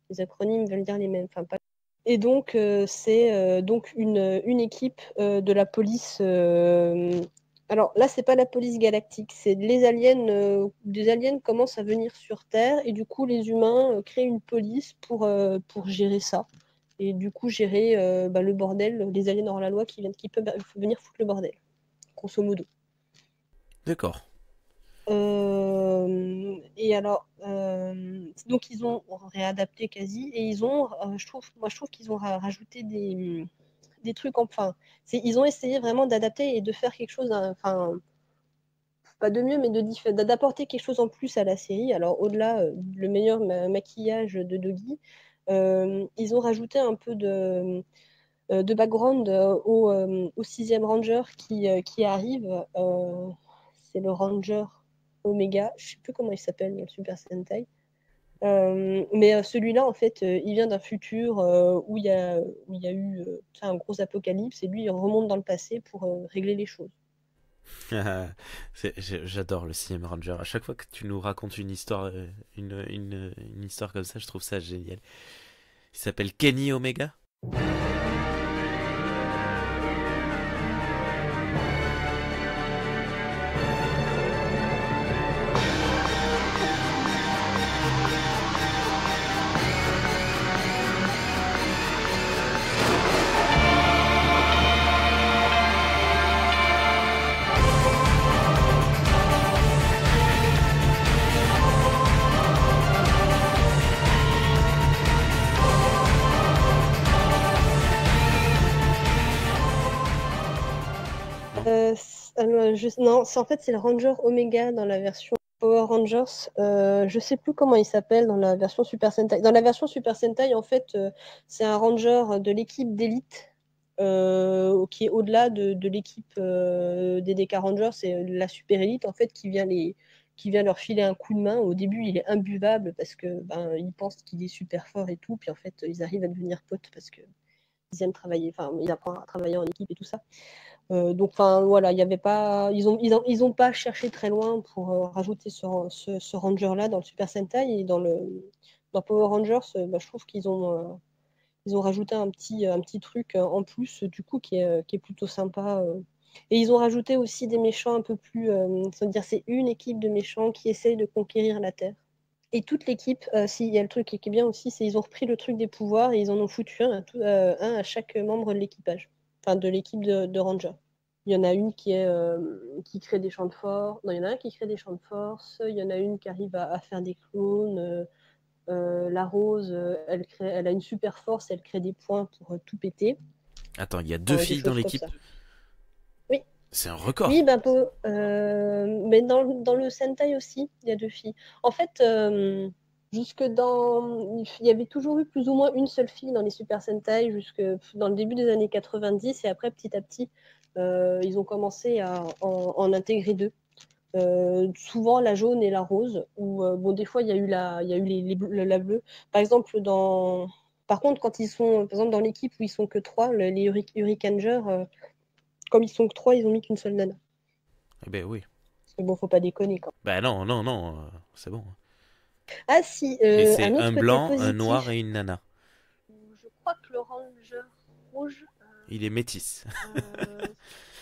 les acronymes veulent dire les mêmes. Enfin, pas... Et donc c'est donc une équipe de la police. Alors là, c'est pas la police galactique, c'est les aliens. Des aliens commencent à venir sur Terre et du coup, les humains créent une police pour gérer ça. Et du coup, gérer le bordel, les aliens hors la loi qui peuvent venir foutre le bordel, grosso modo. D'accord. Et alors, donc ils ont réadapté quasi et ils ont, je trouve qu'ils ont rajouté des trucs, enfin, ils ont essayé vraiment d'adapter et de faire quelque chose, enfin, pas de mieux, mais d'apporter quelque chose en plus à la série. Alors, au-delà le meilleur maquillage de Doggy, ils ont rajouté un peu de background au 6e Ranger qui arrive. C'est le Ranger Omega, je sais plus comment il s'appelle dans le Super Sentai. Mais celui-là, en fait, il vient d'un futur où il y a eu un gros apocalypse et lui, il remonte dans le passé pour régler les choses. J'adore le Cinéma Ranger. À chaque fois que tu nous racontes une histoire, une histoire comme ça, je trouve ça génial. Il s'appelle Kenny Omega. Non, en fait, c'est le Ranger Omega dans la version Power Rangers. Je sais plus comment il s'appelle dans la version Super Sentai. Dans la version Super Sentai, en fait, c'est un Ranger de l'équipe d'élite qui est au-delà de l'équipe des DK Rangers. C'est la super élite, en fait, qui vient leur filer un coup de main. Au début, il est imbuvable parce que ils pensent qu'il est super fort et tout. Puis en fait, ils arrivent à devenir potes parce que ils aiment travailler. Enfin, ils apprennent à travailler en équipe et tout ça. Donc, enfin, voilà, il y avait pas, ils ont pas cherché très loin pour rajouter ce Ranger-là dans le Super Sentai et dans Power Rangers, je trouve ils ont rajouté un petit truc en plus, du coup, qui est plutôt sympa. Et ils ont rajouté aussi des méchants un peu plus, c'est-à-dire c'est une équipe de méchants qui essaye de conquérir la Terre. Et toute l'équipe, il y a le truc qui est bien aussi, c'est ils ont repris le truc des pouvoirs et ils en ont foutu un à chaque membre de l'équipage, enfin de l'équipe de Ranger. Il y en a une qui crée des champs de force. Non, il y en a un qui crée des champs de force. Il y en a une qui arrive à faire des clones. La Rose, elle a une super force. Elle crée des points pour tout péter. Attends, il y a 2 Des filles dans choses comme l'équipe. ça. Oui. C'est un record. Oui, mais dans le Sentai aussi, il y a 2 filles. En fait, il y avait toujours eu plus ou moins une seule fille dans les Super Sentai jusque dans le début des années 90 et après petit à petit ils ont commencé à en intégrer 2. Souvent la jaune et la rose ou bon des fois il y a eu la bleue. Par exemple par contre quand ils sont par exemple dans l'équipe où ils sont que 3, les Hurricangers, comme ils sont que 3, ils ont mis qu'une seule nana. Eh ben oui. Parce que bon, faut pas déconner quand même. Bah non, non, non, c'est bon. Ah si, Et un c'est autre un côté blanc, un positif. noir et une nana. Je crois que le ranger rouge, Il est métis.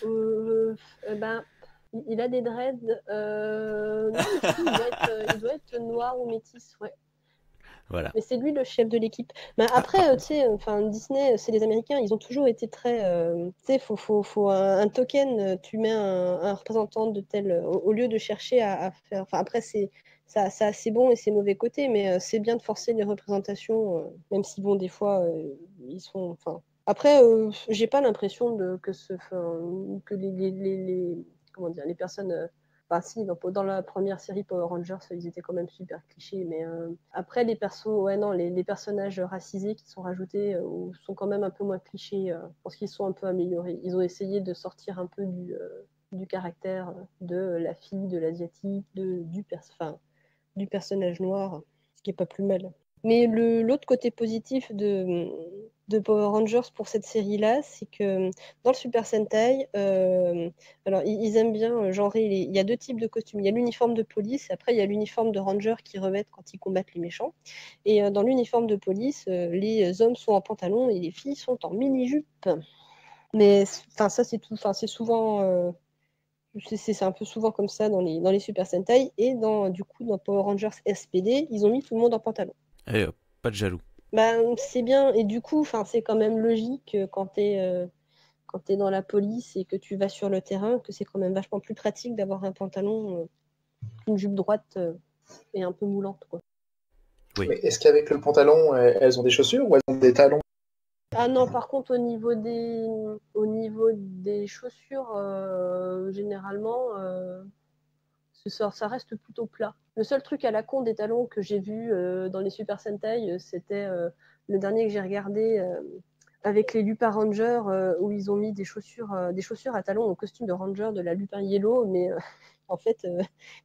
ben, il a des dreads. Non, mais si, il doit être noir ou métis, ouais. Voilà. Mais c'est lui le chef de l'équipe. Ben, après, tu sais, enfin, Disney, c'est les Américains, ils ont toujours été très. Tu sais, faut un token, tu mets un représentant de tel. Au lieu de chercher à faire. Enfin, après, ça a ses bons et ses mauvais côtés, mais c'est bien de forcer les représentations, même si, bon, des fois, ils sont. Enfin, après, j'ai pas l'impression que comment dire, les personnes. Enfin, si, dans la première série Power Rangers, ils étaient quand même super clichés. Mais après, les persos, ouais, non, les personnages racisés qui sont rajoutés sont quand même un peu moins clichés parce qu'ils sont un peu améliorés. Ils ont essayé de sortir un peu du caractère de la fille, de l'asiatique, du personnage noir, ce qui est pas plus mal. Mais l'autre côté positif de Power Rangers pour cette série-là, c'est que dans le Super Sentai, alors ils aiment bien genrer. Il y a 2 types de costumes. Il y a l'uniforme de police, après il y a l'uniforme de ranger qu'ils revêtent quand ils combattent les méchants. Et dans l'uniforme de police, les hommes sont en pantalon et les filles sont en mini-jupe. Mais enfin ça c'est tout. Enfin c'est souvent. C'est un peu souvent comme ça dans les Super Sentai. Et du coup, dans Power Rangers SPD, ils ont mis tout le monde en pantalon. Allez hop, pas de jaloux. Ben, c'est bien. Et du coup, c'est quand même logique quand t'es dans la police et que tu vas sur le terrain, que c'est quand même vachement plus pratique d'avoir un pantalon qu'une jupe droite et un peu moulante, quoi. Oui. Mais est-ce qu'avec le pantalon, elles ont des chaussures ou elles ont des talons? Ah non, par contre, au niveau des chaussures, généralement, ça reste plutôt plat. Le seul truc à la con des talons que j'ai vu dans les Super Sentai, c'était le dernier que j'ai regardé avec les Lupin Rangers où ils ont mis des chaussures à talons au costume de Ranger de la Lupin Yellow, mais en fait,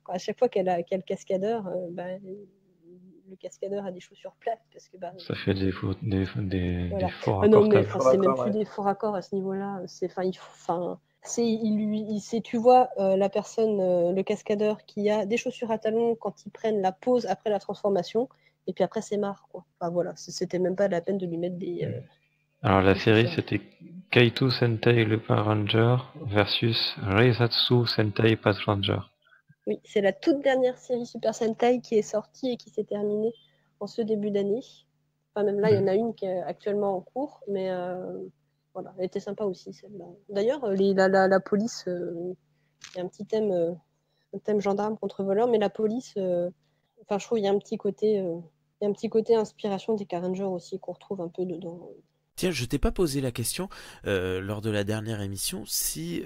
à chaque fois qu'elle a le cascadeur, le cascadeur a des chaussures plates parce que Ça fait des faux non, raccords mais câbles. c'est même plus des faux raccords à ce niveau-là. Tu vois la personne, le cascadeur, qui a des chaussures à talons quand ils prennent la pause après la transformation, et puis après c'est marre, quoi. Enfin voilà, c'était même pas la peine de lui mettre Alors la des série chaussures. c'était Kaito Sentai Lupin Ranger versus Reisatsu Sentai Path Ranger. Oui, c'est la toute dernière série Super Sentai qui est sortie et qui s'est terminée en ce début d'année. Enfin, même là, il y en a une qui est actuellement en cours, mais voilà, elle était sympa aussi, celle-là. D'ailleurs, la police, il y a un thème gendarme contre voleur, mais la police, enfin, je trouve il y a un petit côté, inspiration des Car Rangers aussi qu'on retrouve un peu dedans. Tiens, je t'ai pas posé la question lors de la dernière émission si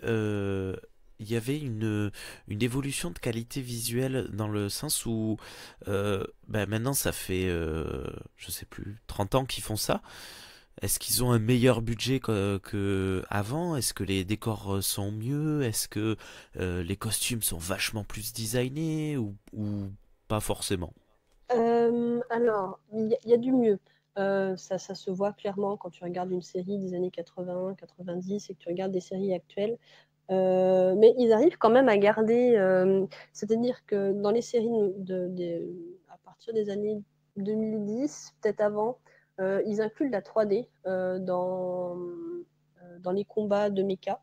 il y avait une évolution de qualité visuelle dans le sens où maintenant ça fait je sais plus 30 ans qu'ils font ça. Est-ce qu'ils ont un meilleur budget que avant? Est-ce que les décors sont mieux? Est-ce que les costumes sont vachement plus designés ou pas forcément? Alors, il y a du mieux. Ça se voit clairement quand tu regardes une série des années 80, 90 et que tu regardes des séries actuelles. Mais ils arrivent quand même à garder. C'est-à-dire que dans les séries à partir des années 2010, peut-être avant, ils incluent de la 3D dans les combats de mecha.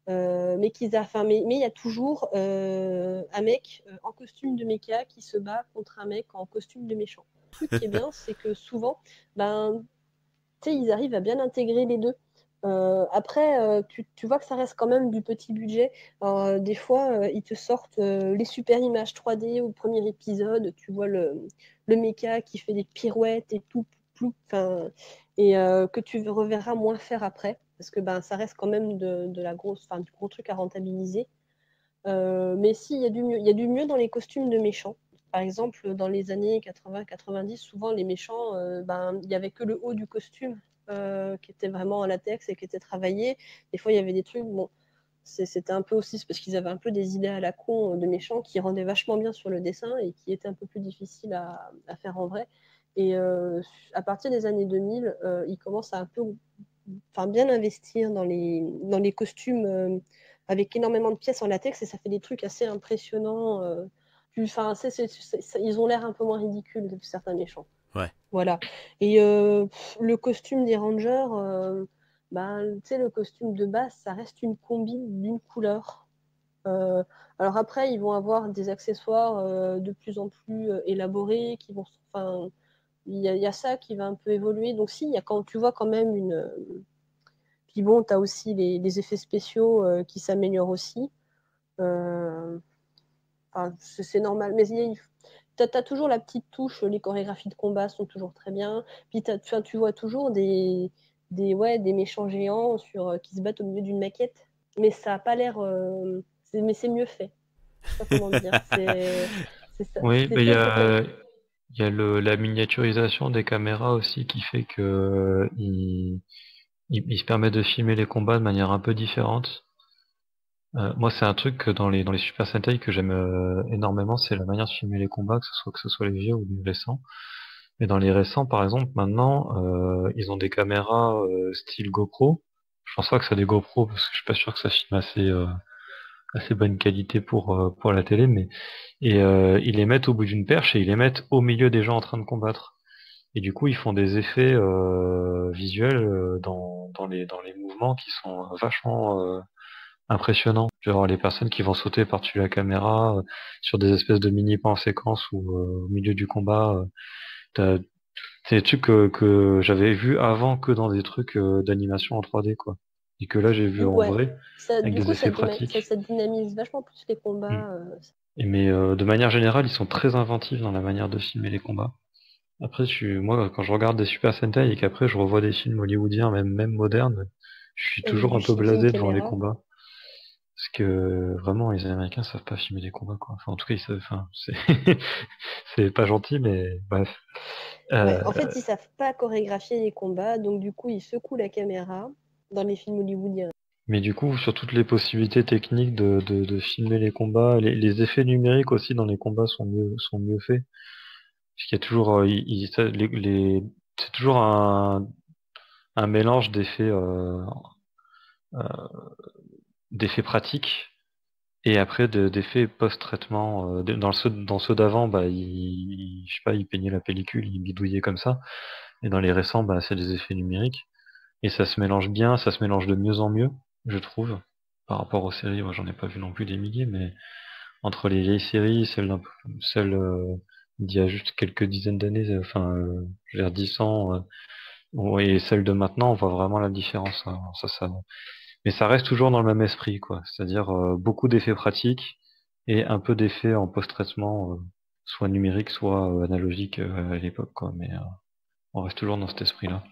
Mais il y a toujours un mec en costume de mecha qui se bat contre un mec en costume de méchant. Le truc qui est bien, c'est que souvent, ils arrivent à bien intégrer les deux. Après, tu vois que ça reste quand même du petit budget. Alors, des fois, ils te sortent les super images 3D au premier épisode. Tu vois le mecha qui fait des pirouettes et tout, et que tu reverras moins faire après. Parce que ben, ça reste quand même de la grosse, du gros truc à rentabiliser. Mais si, il y a du mieux dans les costumes de méchants. Par exemple, dans les années 80-90, souvent les méchants, il n'y avait que le haut du costume qui était vraiment en latex et qui était travaillé. Des fois, il y avait des trucs, bon, c'était un peu aussi parce qu'ils avaient un peu des idées à la con de méchants qui rendaient vachement bien sur le dessin et qui étaient un peu plus difficiles à faire en vrai. Et à partir des années 2000, ils commencent à un peu bien investir dans les costumes avec énormément de pièces en latex et ça fait des trucs assez impressionnants. Ils ont l'air un peu moins ridicules que certains méchants. Ouais. Voilà. Et le costume des Rangers, le costume de base, ça reste une combi d'une couleur. Alors après, ils vont avoir des accessoires de plus en plus élaborés qui vont. Il y a ça qui va un peu évoluer. Donc si, tu vois quand même une. Puis bon, tu as aussi les effets spéciaux qui s'améliorent aussi. C'est normal. Mais tu as toujours la petite touche, les chorégraphies de combat sont toujours très bien. Puis tu vois toujours des méchants géants qui se battent au milieu d'une maquette. Mais ça n'a pas l'air. Mais c'est mieux fait. Je sais pas comment dire. C'est ça. Oui, C'est mais fait pour. il y a la miniaturisation des caméras aussi qui fait que il se permet de filmer les combats de manière un peu différente. Moi, c'est un truc que dans les Super Sentai que j'aime énormément, c'est la manière de filmer les combats, que ce soit les vieux ou les récents. Mais dans les récents, par exemple, maintenant, ils ont des caméras style GoPro. Je pense pas que c'est des GoPro parce que je suis pas sûr que ça filme assez bonne qualité pour la télé, mais ils les mettent au bout d'une perche et ils les mettent au milieu des gens en train de combattre. Et du coup, ils font des effets visuels dans les mouvements qui sont vachement impressionnants. Genre les personnes qui vont sauter par-dessus la caméra sur des espèces de mini plans en séquence ou au milieu du combat. C'est des trucs que j'avais vu avant que dans des trucs d'animation en 3D, quoi. Et que là, j'ai vu en Ouais. vrai, avec Du des coup, effets pratiques. ça dynamise vachement plus les Mm. combats. Mais de manière générale, ils sont très inventifs dans la manière de filmer les combats. Après, moi, quand je regarde des Super Sentai et qu'après je revois des films hollywoodiens, même modernes, je suis Avec toujours du un peu shaking blasé devant les caméra. combats. Parce que vraiment, les Américains savent pas filmer des combats, quoi. Enfin, en tout cas, c'est c'est pas gentil, mais bref. Ouais. Euh, En fait, ils savent pas chorégraphier les combats, donc du coup, ils secouent la caméra dans les films hollywoodiens. mais du coup, sur toutes les possibilités techniques de filmer les combats, les effets numériques aussi dans les combats sont mieux faits. Parce qu'il y a toujours, c'est toujours un mélange euh, d'effets pratiques et après d'effets post-traitement. Dans ceux d'avant, bah, je sais pas, ils peignaient la pellicule, ils bidouillaient comme ça. Et dans les récents, bah, c'est des effets numériques. Et ça se mélange bien, ça se mélange de mieux en mieux, je trouve. Par rapport aux séries, moi j'en ai pas vu non plus des milliers, mais entre les vieilles séries, celles d'il y a juste quelques dizaines d'années, je veux dire 10 ans, et celles de maintenant, on voit vraiment la différence, hein. Mais ça reste toujours dans le même esprit, quoi. C'est-à-dire beaucoup d'effets pratiques et un peu d'effets en post-traitement, soit numérique, soit analogique à l'époque, quoi. Mais on reste toujours dans cet esprit-là.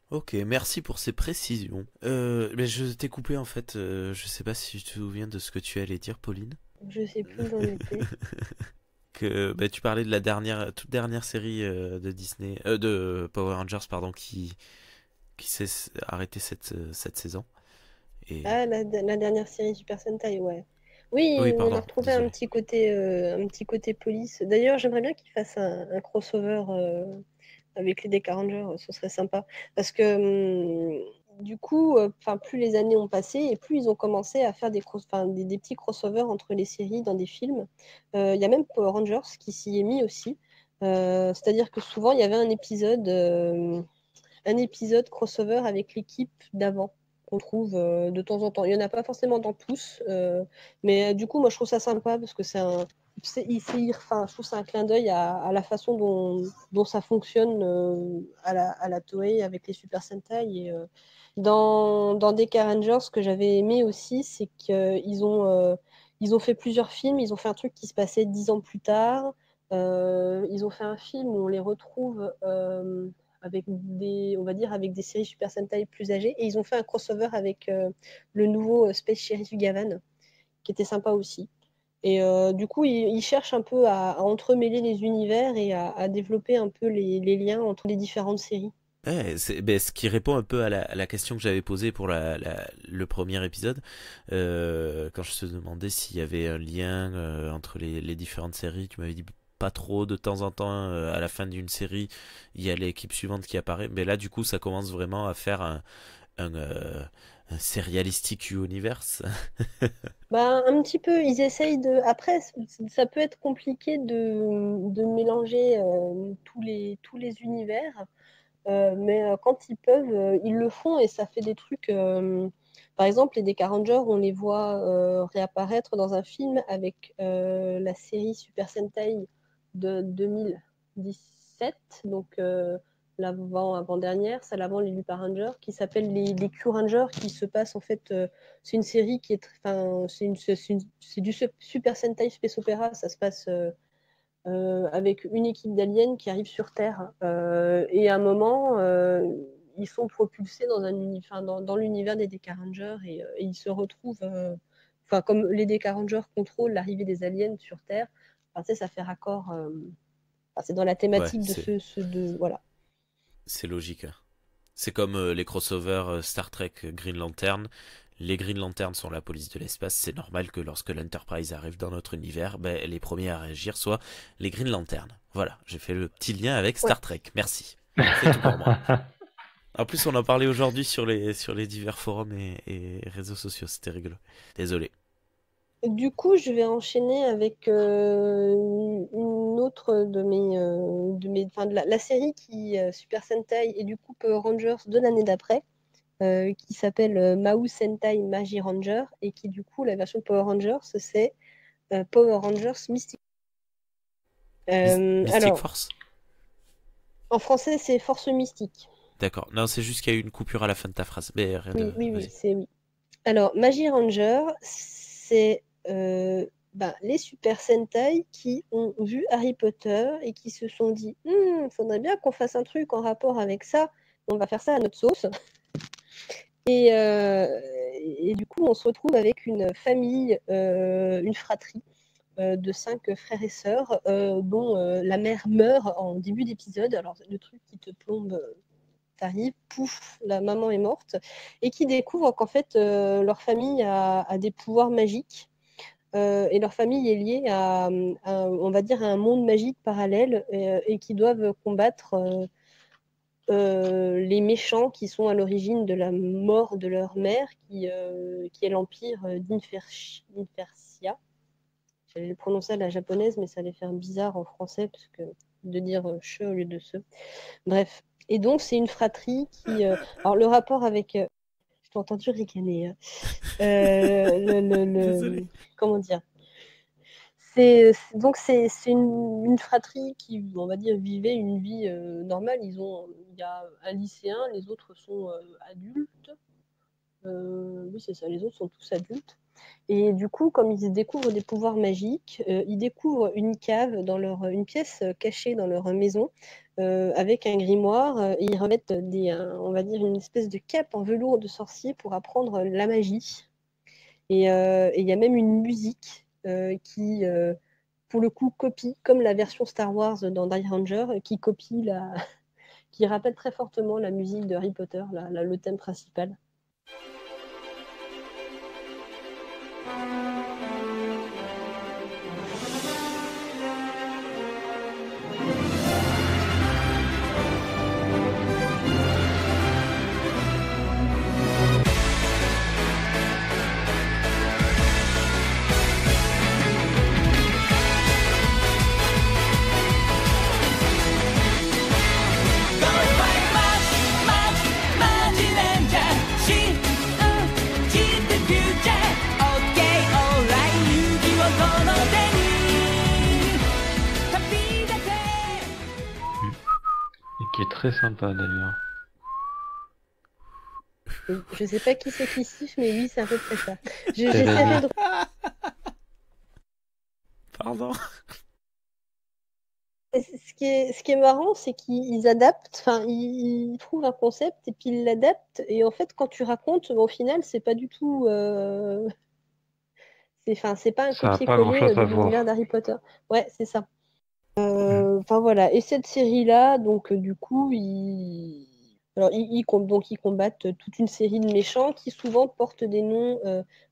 Ok, merci pour ces précisions. Mais je t'ai coupé en fait, je sais pas si tu te souviens de ce que tu allais dire, Pauline. Je sais plus où j'en étais. Que tu parlais de la toute dernière série de Disney, de Power Rangers, pardon, qui s'est arrêtée cette saison. Et Ah, la dernière série Super Sentai, ouais. Oui, oui, on a pardon, retrouvé désolé. un petit côté police. D'ailleurs, j'aimerais bien qu'ils fassent un crossover avec les Deca Rangers, ce serait sympa. Parce que du coup, plus les années ont passé et plus ils ont commencé à faire des petits crossovers entre les séries dans des films. Il y a même Power Rangers qui s'y est mis aussi. C'est-à-dire que souvent, il y avait un épisode crossover avec l'équipe d'avant qu'on trouve de temps en temps. Il n'y en a pas forcément dans tous, mais du coup, moi, je trouve ça sympa parce que je trouve que c'est un clin d'œil à la façon dont ça fonctionne à la Toei avec les Super Sentai Dans DK Rangers, ce que j'avais aimé aussi, c'est qu'ils ont fait plusieurs films. Ils ont fait un truc qui se passait 10 ans plus tard. Ils ont fait un film où on les retrouve avec on va dire, avec des séries Super Sentai plus âgées. Et ils ont fait un crossover avec le nouveau Space Sheriff Gavan, qui était sympa aussi. Et du coup, ils cherchent un peu à entremêler les univers et à développer un peu les liens entre les différentes séries. Ouais, ce qui répond un peu à la question que j'avais posée pour le premier épisode, quand je te demandais s'il y avait un lien entre les différentes séries. Tu m'avais dit pas trop, de temps en temps, à la fin d'une série, il y a l'équipe suivante qui apparaît. Mais là, du coup, ça commence vraiment à faire un serialistic universe. Bah, un petit peu, ils essayent de. Après, ça peut être compliqué de mélanger tous les univers. Mais quand ils peuvent, ils le font et ça fait des trucs. Par exemple, les DK Rangers, on les voit réapparaître dans un film avec la série Super Sentai de 2017, donc avant-dernière, celle avant les Lupin Rangers, qui s'appelle les Q Rangers, qui se passe en fait. C'est une série qui est. Enfin, c'est du Super Sentai Space Opera, ça se passe. Avec une équipe d'aliens qui arrive sur Terre. Et à un moment, ils sont propulsés dans l'univers des DK Rangers et ils se retrouvent. Comme les DK Rangers contrôlent l'arrivée des aliens sur Terre, ça fait raccord. C'est dans la Ouais, thématique voilà. c'est logique. C'est comme les crossovers Star Trek Green Lantern. Les Green Lanterns sont la police de l'espace. C'est normal que lorsque l'Enterprise arrive dans notre univers, les premiers à réagir soient les Green Lanterns. Voilà, j'ai fait le petit lien avec Star Trek. Merci. C'est tout pour moi. En plus, on en parlait aujourd'hui sur les divers forums et réseaux sociaux. C'était rigolo. Désolé. Du coup, je vais enchaîner avec une autre la série qui Super Sentai et du coup Power Rangers de l'année d'après. Qui s'appelle Mahou Sentai Magi Ranger et qui du coup la version Power Rangers c'est Power Rangers Mystic. Mystic Alors Force. en français c'est Force Mystique. D'accord. Non, c'est juste qu'il y a eu une coupure à la fin de ta phrase. Mais rien de... Oui, c'est oui. Alors Magi Ranger c'est les Super Sentai qui ont vu Harry Potter et qui se sont dit faudrait bien qu'on fasse un truc en rapport avec ça, on va faire ça à notre sauce. Et du coup, on se retrouve avec une famille, une fratrie de 5 frères et sœurs, dont la mère meurt en début d'épisode. Alors, le truc qui te plombe, t'arrives, pouf, la maman est morte, et qui découvrent qu'en fait, leur famille a des pouvoirs magiques. Et leur famille est liée on va dire, à un monde magique parallèle et qui doivent combattre les méchants qui sont à l'origine de la mort de leur mère, qui est l'empire d'Infersia. J'allais le prononcer à la japonaise, mais ça allait faire bizarre en français, parce que de dire che au lieu de se. Bref. Et donc, c'est une fratrie qui. Alors, le rapport avec. Je t'ai entendu ricaner. Comment dire? Donc c'est une fratrie qui, on va dire, vivait une vie normale. Il y a un lycéen, les autres sont adultes. Oui, c'est ça, les autres sont tous adultes. Et du coup, comme ils découvrent des pouvoirs magiques, ils découvrent une cave une pièce cachée dans leur maison avec un grimoire. Et ils remettent on va dire, une espèce de cape en velours de sorcier pour apprendre la magie. Et il y a même une musique qui, pour le coup, copie, comme la version Star Wars dans Die Ranger, qui copie qui rappelle très fortement la musique de Harry Potter, le thème principal. Qui est très sympa d'ailleurs. Oui. Je sais pas qui c'est qui siffle, mais oui, c'est à peu près ça. T'avais J'essaierai dit. de... Pardon. Ce qui est marrant, c'est qu'ils adaptent, enfin, ils trouvent un concept et puis ils l'adaptent. Et en fait, quand tu racontes, au final, c'est pas du tout. Enfin, c'est pas un Ça a pas copier-coller grand-chose de à l'univers voir. d'Harry Potter. Ouais, c'est ça. Mm. Enfin voilà. Et cette série-là, donc du coup, alors, donc, ils combattent toute une série de méchants qui souvent portent des noms,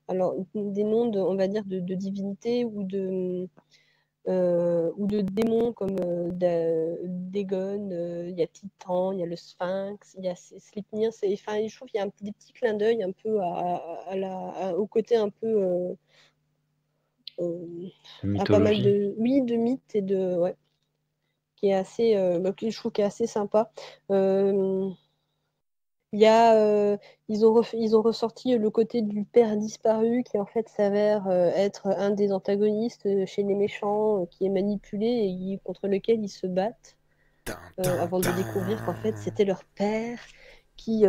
alors des noms de, on va dire, de divinités ou de démons comme Dagon, il y a Titan, il y a le Sphinx, il y a Sleipnir. Enfin, je trouve qu'il y a des petits clins d'œil un peu au côté un peu euh, à pas mal Mythologie. de, oui, de mythes et de, ouais, qui est assez, que je trouve qui est assez sympa. Euh, il y a, ils ont ressorti le côté du père disparu qui en fait s'avère être un des antagonistes chez les méchants, qui est manipulé et contre lequel ils se battent. Tin, tin, Avant de découvrir qu'en fait tin. c'était leur père qui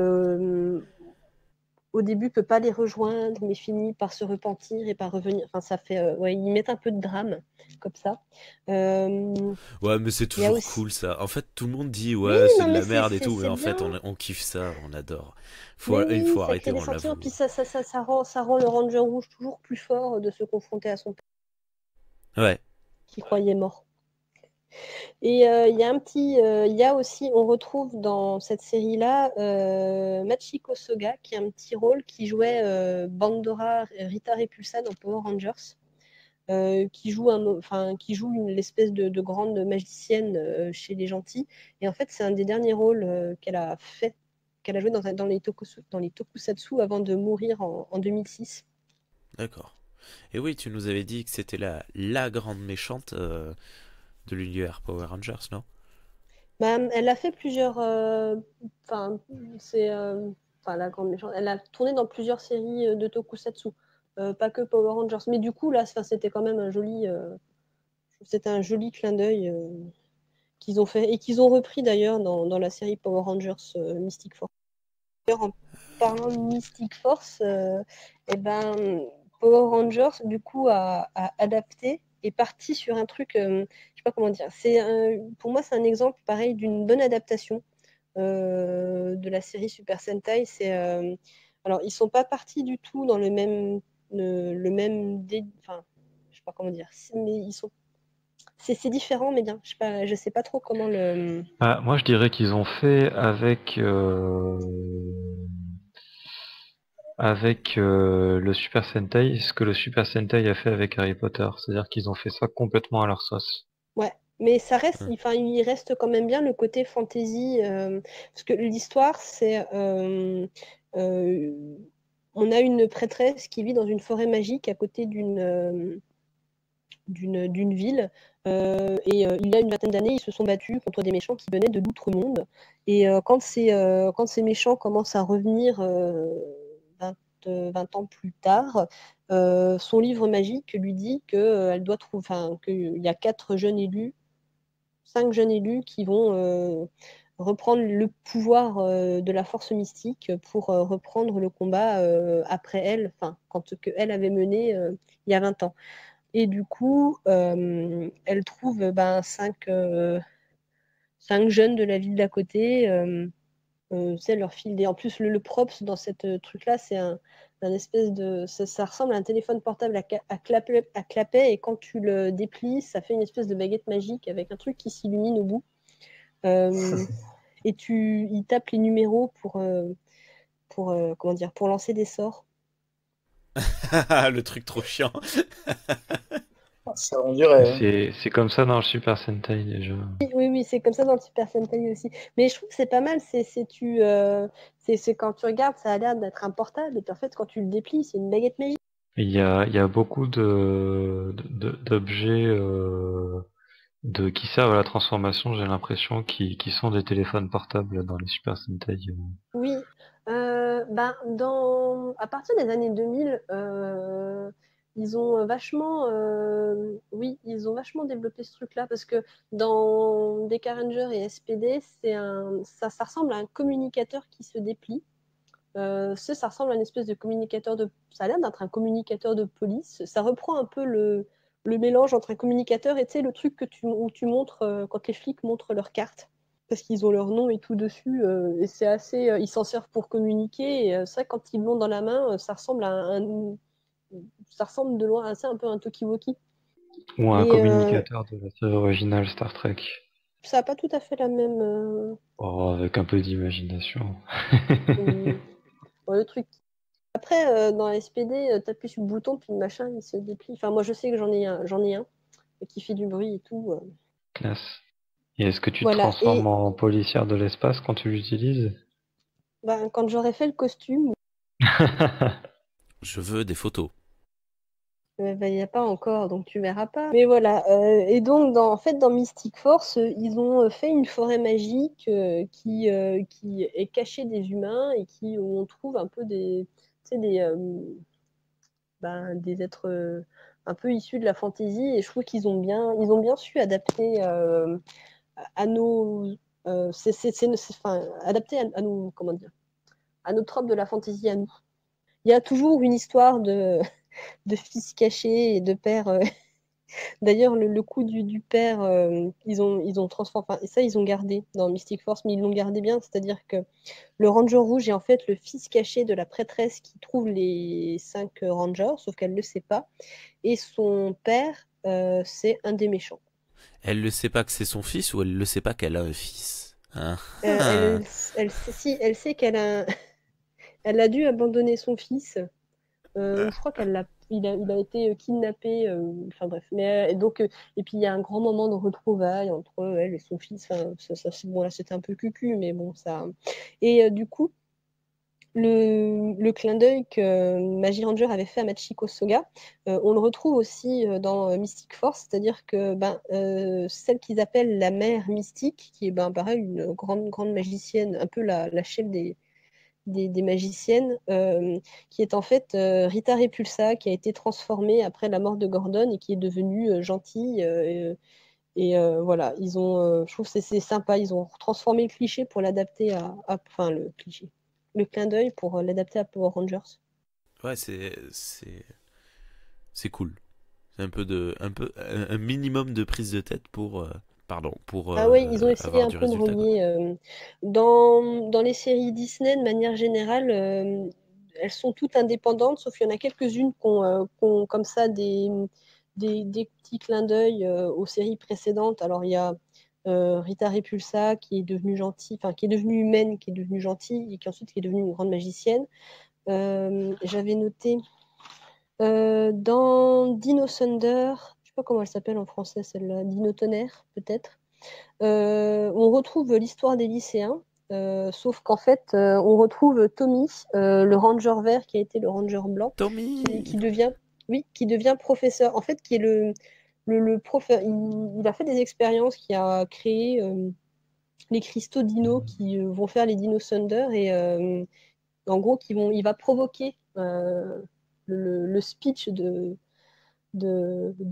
au début peut pas les rejoindre mais finit par se repentir et par revenir. Enfin ça fait ouais, ils mettent un peu de drame comme ça. Euh, Ouais, mais c'est Il y a toujours aussi cool ça. En fait, tout le monde dit oui, ouais, c'est non de mais la merde et tout, mais c'est en bien. fait, on kiffe ça, on adore. Mais Il oui, faut ça crée arrêter, des on sentiments, l'avoue. puis ça rend le Ranger Rouge toujours plus fort de se confronter à son père Ouais. qui croyait mort. Et il y a aussi, on retrouve dans cette série-là Machiko Soga, qui a un petit rôle, qui jouait Bandora Rita Repulsa dans Power Rangers, qui joue l'espèce de grande magicienne chez les gentils. Et en fait, c'est un des derniers rôles qu'elle a joué dans les tokusatsu avant de mourir en 2006. D'accord. Et oui, tu nous avais dit que c'était la grande méchante de l'univers Power Rangers, non? Bah, elle a fait plusieurs. Enfin, c'est. Enfin, la grande méchante. Elle a tourné dans plusieurs séries de tokusatsu. Pas que Power Rangers. Mais du coup, là, c'était quand même un joli. C'était un joli clin d'œil qu'ils ont fait. Et qu'ils ont repris d'ailleurs dans la série Power Rangers Mystic Force. D'ailleurs, en parlant de Mystic Force, eh ben, Power Rangers, du coup, a adapté, est parti sur un truc, je sais pas comment dire. Pour moi, c'est un exemple pareil d'une bonne adaptation de la série Super Sentai. Alors, ils sont pas partis du tout dans enfin, je sais pas comment dire, mais c'est différent, mais bien. Je sais pas trop comment le. Ah, moi, je dirais qu'ils ont fait avec le Super Sentai ce que le Super Sentai a fait avec Harry Potter. C'est-à-dire qu'ils ont fait ça complètement à leur sauce. Ouais, mais ça reste, Hmm. enfin, il reste quand même bien le côté fantasy, parce que l'histoire, euh, on a une prêtresse qui vit dans une forêt magique à côté d'une ville, il y a une vingtaine d'années, ils se sont battus contre des méchants qui venaient de l'outre-monde, et quand ces méchants commencent à revenir 20, 20 ans plus tard, son livre magique lui dit qu'elle doit trouver, enfin, qu'il y a 5 jeunes élus qui vont reprendre le pouvoir de la force mystique pour reprendre le combat après elle, enfin, quand que elle avait mené il y a 20 ans. Et du coup, elle trouve 5 jeunes de la ville d'à côté. C'est leur fil des. En plus, le props dans cette truc-là, c'est un espèce de. Ça ressemble à un téléphone portable à clapet, et quand tu le déplies, ça fait une espèce de baguette magique avec un truc qui s'illumine au bout. Euh, et il tape les numéros comment dire, pour lancer des sorts. Le truc trop chiant. Ça on dirait. Hein. C'est comme ça dans le Super Sentai déjà. Oui, oui, oui, c'est comme ça dans le Super Sentai aussi. Mais je trouve que c'est pas mal. C'est quand tu regardes, ça a l'air d'être un portable, et puis en fait, quand tu le déplies, c'est une baguette magique. Il y a beaucoup d'objets qui servent à la transformation, j'ai l'impression, qui sont des téléphones portables dans les Super Sentai. Oui, à partir des années 2000, ils ont vachement développé ce truc-là, parce que dans DK Ranger et SPD, ça ressemble à un communicateur qui se déplie. Ça ressemble à une espèce de communicateur de... Ça a l'air d'être un communicateur de police. Ça reprend un peu le mélange entre un communicateur et tu sais, le truc où tu montres quand les flics montrent leurs cartes. Parce qu'ils ont leur nom et tout dessus. Et c'est assez... ils s'en servent pour communiquer. Et ça, quand ils l'ont dans la main, ça ressemble à ça ressemble de loin assez un peu à un talkie-walkie. Ou un Et communicateur de la série originale Star Trek. ça n'a pas tout à fait la même... Oh, avec un peu d'imagination. bon, le truc. Après, dans SPD, t'appuies sur le bouton, puis le machin, il se déplie. Enfin, moi, je sais que j'en ai un qui fait du bruit et tout. Classe. Et est-ce que tu te Voilà. transformes en policière de l'espace quand tu l'utilises? Ben, quand j'aurai fait le costume, Je veux des photos. il n'y a pas encore, donc tu verras pas. Mais voilà. Et donc, en fait, dans Mystic Force, ils ont fait une forêt magique qui est cachée des humains et où on trouve un peu des, tu sais, des êtres un peu issus de la fantasy. Et je trouve ils ont bien su adapter à nos, enfin, adapter à nos, comment dire, à nos tropes de la fantasy à nous. Il y a toujours une histoire de fils cachés et de pères. D'ailleurs, le coup du père, ils ont transformé. Enfin, et ça, ils ont gardé dans Mystic Force, mais ils l'ont gardé bien. C'est-à-dire que le Ranger rouge est en fait le fils caché de la prêtresse qui trouve les 5 Rangers, sauf qu'elle ne le sait pas. Et son père, c'est un des méchants. Elle ne sait pas que c'est son fils ou elle ne sait pas qu'elle a un fils? Hein. Elle sait qu'elle a, elle a dû abandonner son fils. Ou je crois il a été kidnappé. Enfin bref. Mais donc et puis il y a un grand moment de retrouvailles entre elle et son fils. Enfin, bon là c'était un peu cucu, mais bon ça. Et du coup le clin d'œil que Magi Ranger avait fait à Machiko Soga, on le retrouve aussi dans Mystic Force, c'est-à-dire que celle qu'ils appellent la mère mystique, qui est pareil une grande magicienne, un peu la chef des magiciennes, qui est en fait Rita Repulsa, qui a été transformée après la mort de Gordon et qui est devenue gentille. Voilà, je trouve que c'est sympa. Ils ont transformé le cliché pour l'adapter enfin, le cliché, le clin d'œil pour l'adapter à Power Rangers. Ouais, c'est cool. C'est un minimum de prise de tête pour Ah oui, ils ont essayé avoir un du peu de résultat, quoi. relier. Dans les séries Disney, de manière générale, elles sont toutes indépendantes, sauf qu'il y en a quelques-unes qui ont comme ça des petits clins d'œil aux séries précédentes. Alors il y a Rita Repulsa qui est devenue gentille, enfin qui est devenue humaine, qui est devenue gentille et qui ensuite qui est devenue une grande magicienne. J'avais noté dans Dino Thunder, je sais pas comment elle s'appelle en français celle-là, Dino Tonnerre peut-être. On retrouve l'histoire des lycéens, sauf qu'en fait, on retrouve Tommy, le ranger vert qui a été le ranger blanc, Tommy! qui devient professeur. En fait, qui est le prof. Il a fait des expériences, qui a créé les cristaux dino qui vont faire les Dino Thunder et en gros, il va provoquer le speech de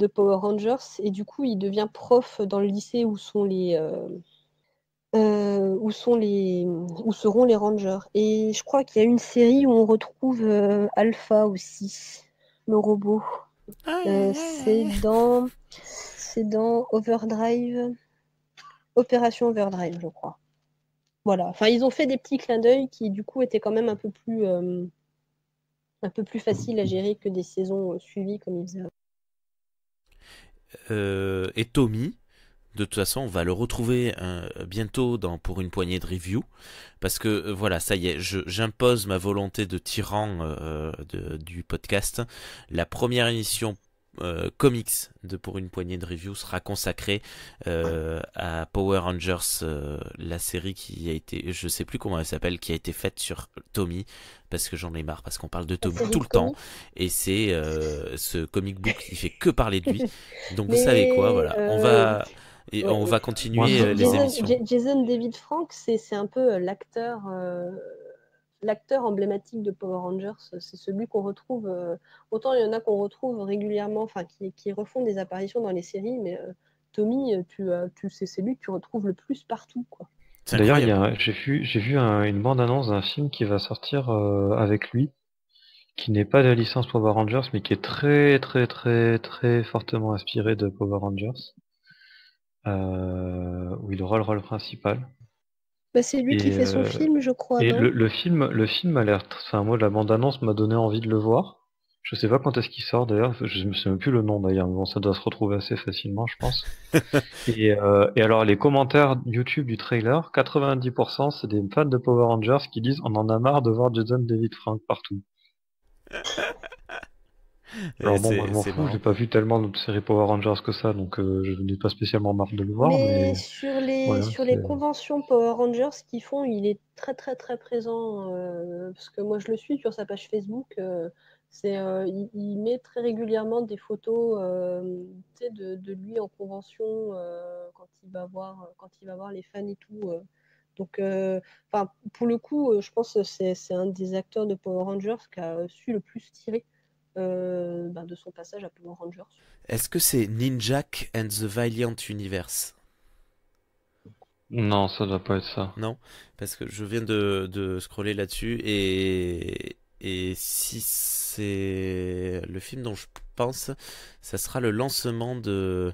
Power Rangers et du coup, il devient prof dans le lycée où seront les Rangers. Et je crois qu'il y a une série où on retrouve Alpha aussi, le robot. C'est dans Overdrive, Opération Overdrive, je crois. Voilà. Enfin, ils ont fait des petits clins d'œil qui, du coup, étaient quand même un peu plus faciles à gérer que des saisons suivies comme ils faisaient. Et Tommy, de toute façon, on va le retrouver bientôt pour une poignée de review. Parce que voilà, ça y est, j'impose ma volonté de tyran du podcast. La première émission comics pour une poignée de review sera consacrée à Power Rangers, la série qui a été, je sais plus comment elle s'appelle, qui a été faite sur Tommy, parce que j'en ai marre, parce qu'on parle de Tommy tout le temps, et c'est ce comic book qui fait que parler de lui. Donc vous savez quoi, voilà, on va continuer les émissions. Jason David Frank, c'est un peu l'acteur emblématique de Power Rangers. C'est celui qu'on retrouve. Autant il y en a qu'on retrouve régulièrement, enfin qui refont des apparitions dans les séries, mais Tommy, c'est lui que tu retrouves le plus partout, quoi. C'est D'ailleurs, incroyable. j'ai vu une bande-annonce d'un film qui va sortir avec lui, qui n'est pas de la licence Power Rangers, mais qui est très très très très fortement inspiré de Power Rangers, où il aura le rôle principal. Bah, c'est lui qui Et, fait son euh, film, je crois, et non? le film a l'air, enfin moi la bande-annonce m'a donné envie de le voir. Je sais pas quand est-ce qu'il sort d'ailleurs, je me souviens plus le nom d'ailleurs, mais bon ça doit se retrouver assez facilement je pense. Et alors les commentaires YouTube du trailer, 90% c'est des fans de Power Rangers qui disent on en a marre de voir Jason David Frank partout. Et Alors bon, moi je c'est m'en c'est fous, j'ai marrant. pas vu tellement de séries Power Rangers que ça, donc je n'ai pas spécialement marre de le voir, Mais mais sur les, voilà, sur les c'est... conventions Power Rangers qu'ils font, il est très très très présent. Parce que moi je le suis sur sa page Facebook. Il met très régulièrement des photos tu sais, de lui en convention quand il va voir les fans et tout. Donc, enfin, pour le coup, je pense que c'est un des acteurs de Power Rangers qui a su le plus tirer de son passage à Power Rangers. Est-ce que c'est Ninjak and the Valiant Universe? Non, ça doit pas être ça. Non? Parce que je viens de scroller là-dessus et si c'est le film dont je pense, ça sera le lancement de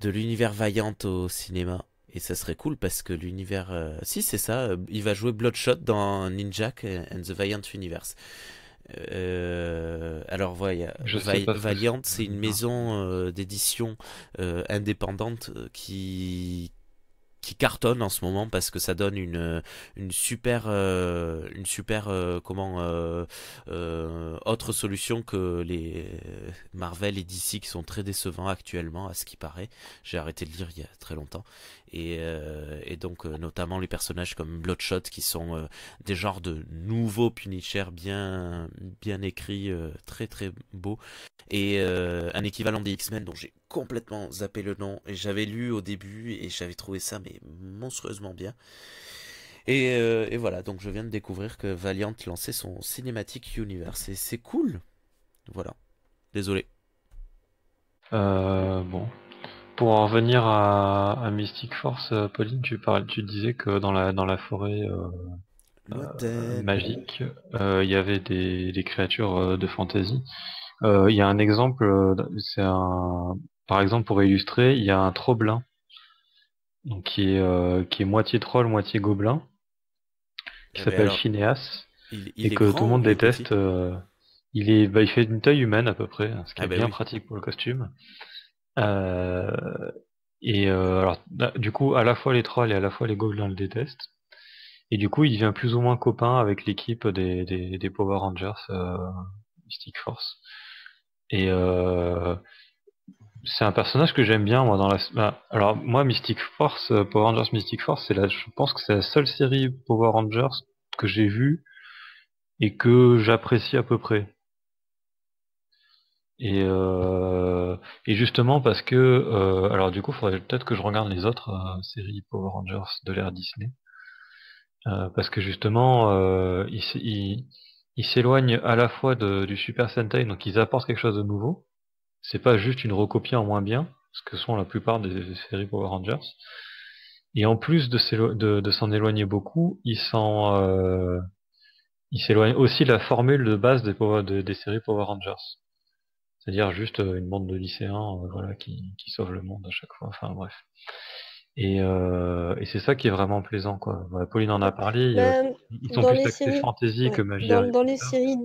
l'univers Valiant au cinéma. Et ça serait cool parce que l'univers... si c'est ça, il va jouer Bloodshot dans Ninjak and the Valiant Universe. Alors voilà, Je sais pas ce que c'est. Valiant, c'est une maison d'édition indépendante qui cartonne en ce moment parce que ça donne une super autre solution que les Marvel et DC qui sont très décevants actuellement à ce qui paraît. J'ai arrêté de lire il y a très longtemps et donc notamment les personnages comme Bloodshot qui sont des genres de nouveaux Punisher bien écrits, très très beaux et un équivalent des X-Men dont j'ai complètement zappé le nom et j'avais lu au début et j'avais trouvé ça mais monstrueusement bien et voilà, donc je viens de découvrir que Valiant lançait son Cinematic Universe et c'est cool. Voilà, désolé. Bon. Pour en revenir à Mystic Force, Pauline, tu disais que dans la forêt Lointaine. magique, il y avait des créatures de fantasy. Il y a un exemple, par exemple pour illustrer, il y a un Troblin, donc qui est moitié troll, moitié gobelin, qui Mais s'appelle alors, Phineas, et il est que tout le grand monde ou il est petit? déteste. Il fait une taille humaine à peu près, hein, ce qui Ah est bah bien oui. pratique pour le costume. Euh, alors, du coup, à la fois les trolls et à la fois les gobelins le détestent. Et du coup, il devient plus ou moins copain avec l'équipe des Power Rangers Mystic Force. Et c'est un personnage que j'aime bien, moi, alors, moi, Mystic Force, Power Rangers Mystic Force, je pense que c'est la seule série Power Rangers que j'ai vue et que j'apprécie à peu près. Et, euh, et justement parce que, alors du coup, il faudrait peut-être que je regarde les autres séries Power Rangers de l'ère Disney, parce que justement, ils s'éloignent à la fois du Super Sentai, donc ils apportent quelque chose de nouveau. C'est pas juste une recopie en moins bien, ce que sont la plupart des séries Power Rangers. Et en plus de s'en éloigner beaucoup, ils s'éloignent aussi de la formule de base des séries Power Rangers. C'est-à-dire juste une bande de lycéens voilà, qui sauvent le monde à chaque fois. Enfin bref. Et c'est ça qui est vraiment plaisant, quoi. Voilà, Pauline en a parlé. Ben, Ils sont dans plus les axés séries, fantasy que ouais, magie Harry Potter.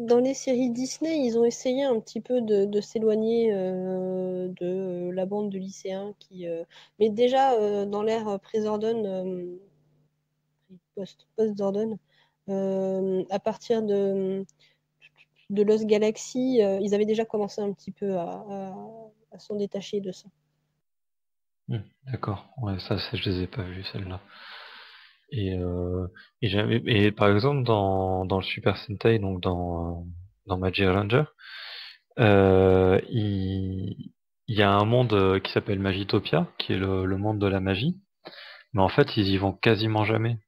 dans les séries Disney, ils ont essayé un petit peu de s'éloigner de la bande de lycéens mais déjà dans l'ère pré-Zordon, post-Zordon, à partir de Lost Galaxy, ils avaient déjà commencé un petit peu à s'en détacher de ça. D'accord. Ouais, je les ai pas vus, celles-là. Et, et par exemple, dans le Super Sentai, donc dans Magic Ranger, il y a un monde qui s'appelle Magitopia, qui est le monde de la magie. Mais en fait, ils y vont quasiment jamais.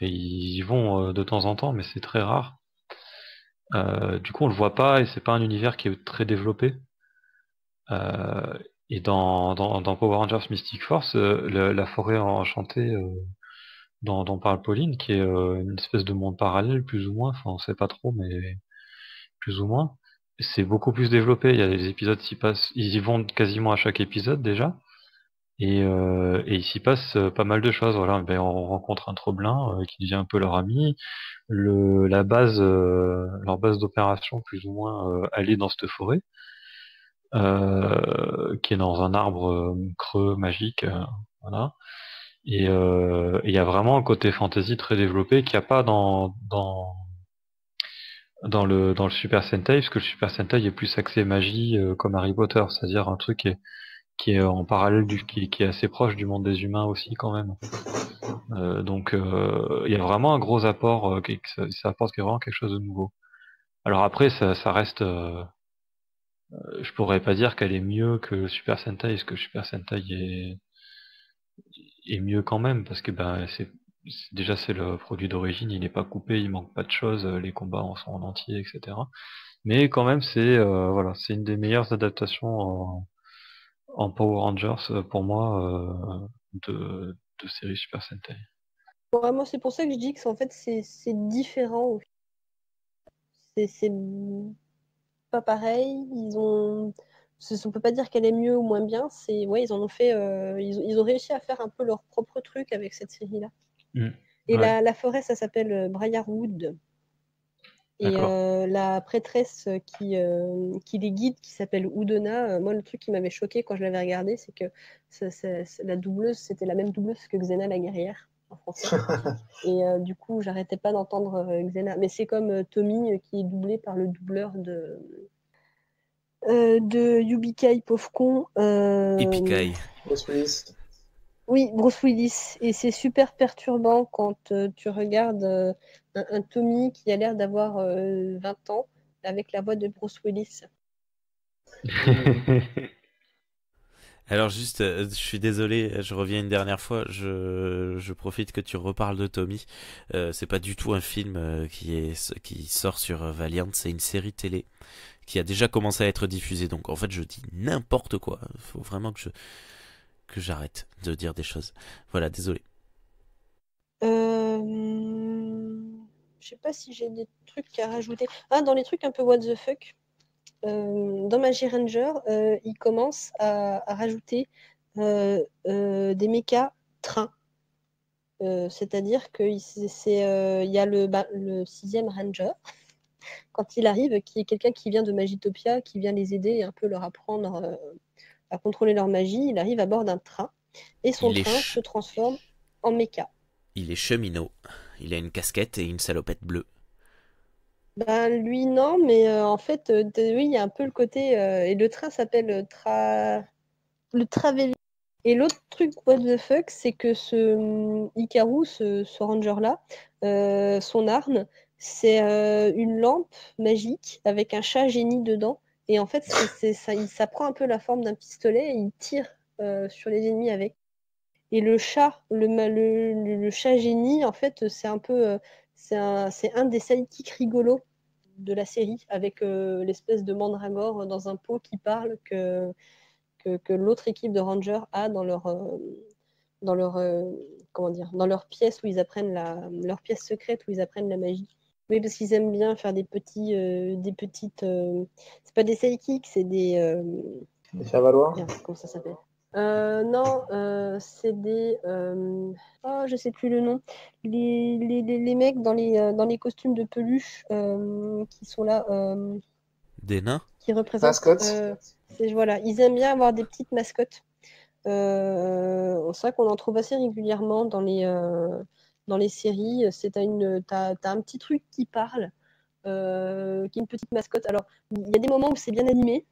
Et ils y vont de temps en temps, mais c'est très rare. Du coup, on le voit pas et c'est pas un univers qui est très développé. Et dans Power Rangers Mystic Force, la forêt enchantée, dont parle Pauline, qui est une espèce de monde parallèle, plus ou moins, enfin on sait pas trop, mais plus ou moins. C'est beaucoup plus développé, il y a des épisodes ils y vont quasiment à chaque épisode déjà, et il s'y passe pas mal de choses, voilà. Ben, on rencontre un Troblin qui devient un peu leur ami, leur base d'opération plus ou moins, elle est dans cette forêt, qui est dans un arbre creux magique, voilà. Et il y a vraiment un côté fantasy très développé qu'il n'y a pas dans le Super Sentai, parce que le Super Sentai est plus axé magie, comme Harry Potter, c'est-à-dire un truc qui est en parallèle qui est assez proche du monde des humains aussi quand même. Donc il y a vraiment un gros apport, ça apporte vraiment quelque chose de nouveau. Alors après ça reste, je pourrais pas dire qu'elle est mieux que le Super Sentai, parce que le Super Sentai est mieux quand même, parce que ben déjà c'est le produit d'origine, il n'est pas coupé, il manque pas de choses, les combats en sont en entier, etc. Mais quand même voilà, c'est une des meilleures adaptations en Power Rangers pour moi, de série Super Sentai. Ouais, moi, c'est pour ça que je dis que en fait, c'est différent. C'est pas pareil. On peut pas dire qu'elle est mieux ou moins bien. Ouais, ils en ont fait. Ils ont réussi à faire un peu leur propre truc avec cette série-là. Et Ouais, la forêt, ça s'appelle Briarwood. Et d'accord. la prêtresse qui les guide, qui s'appelle Udona, moi, le truc qui m'avait choqué quand je l'avais regardé, c'est que la doubleuse, c'était la même doubleuse que Xena la guerrière en français. Et du coup, j'arrêtais pas d'entendre Xena. Mais c'est comme Tommy qui est doublé par le doubleur de Yubikai, pauvre con. Ipikai. Bruce Willis. Oui, Bruce Willis. Et c'est super perturbant quand tu regardes un Tommy qui a l'air d'avoir 20 ans avec la voix de Bruce Willis. Alors juste, je suis désolé, je reviens une dernière fois, je profite que tu reparles de Tommy. C'est pas du tout un film qui sort sur Valiant, c'est une série télé qui a déjà commencé à être diffusée. Donc en fait, je dis n'importe quoi. Il faut vraiment que j'arrête de dire des choses. Voilà, désolé. Je sais pas si j'ai des trucs à rajouter. Ah, dans les trucs un peu what the fuck, dans Magic Ranger, ils commencent à rajouter des mechas trains. C'est-à-dire qu'il y a le sixième Ranger, quand il arrive, qui est quelqu'un qui vient de Magitopia, qui vient les aider et un peu leur apprendre à contrôler leur magie. Il arrive à bord d'un train et son Il est, train se transforme en mecha. il est cheminot. Il a une casquette et une salopette bleue. Ben, lui, non, mais en fait, oui, il y a un peu le côté. Et le train s'appelle le Travelling. Et l'autre truc, what the fuck, c'est que ce Hikaru, ce ranger-là, son arme, c'est une lampe magique avec un chat génie dedans. Et en fait, ça prend un peu la forme d'un pistolet et il tire sur les ennemis avec. Et le chat, le chat génie, en fait, c'est un peu, c'est un des sidekicks rigolos de la série, avec l'espèce de mandragore dans un pot qui parle que l'autre équipe de Rangers a dans leur comment dire, dans leur pièce où ils apprennent leur pièce secrète où ils apprennent la magie. Oui, parce qu'ils aiment bien faire des petites. C'est pas des sidekicks, c'est des. Les faire valoir. Merde, comment ça s'appelle Non, c'est des. Oh, je sais plus le nom. Les mecs dans les costumes de peluche qui sont là, Des nains? qui représentent. Mascotte. Voilà, ils aiment bien avoir des petites mascottes. C'est vrai qu'on en trouve assez régulièrement dans les séries. T'as un petit truc qui parle, qui est une petite mascotte. Alors, il y a des moments où c'est bien animé,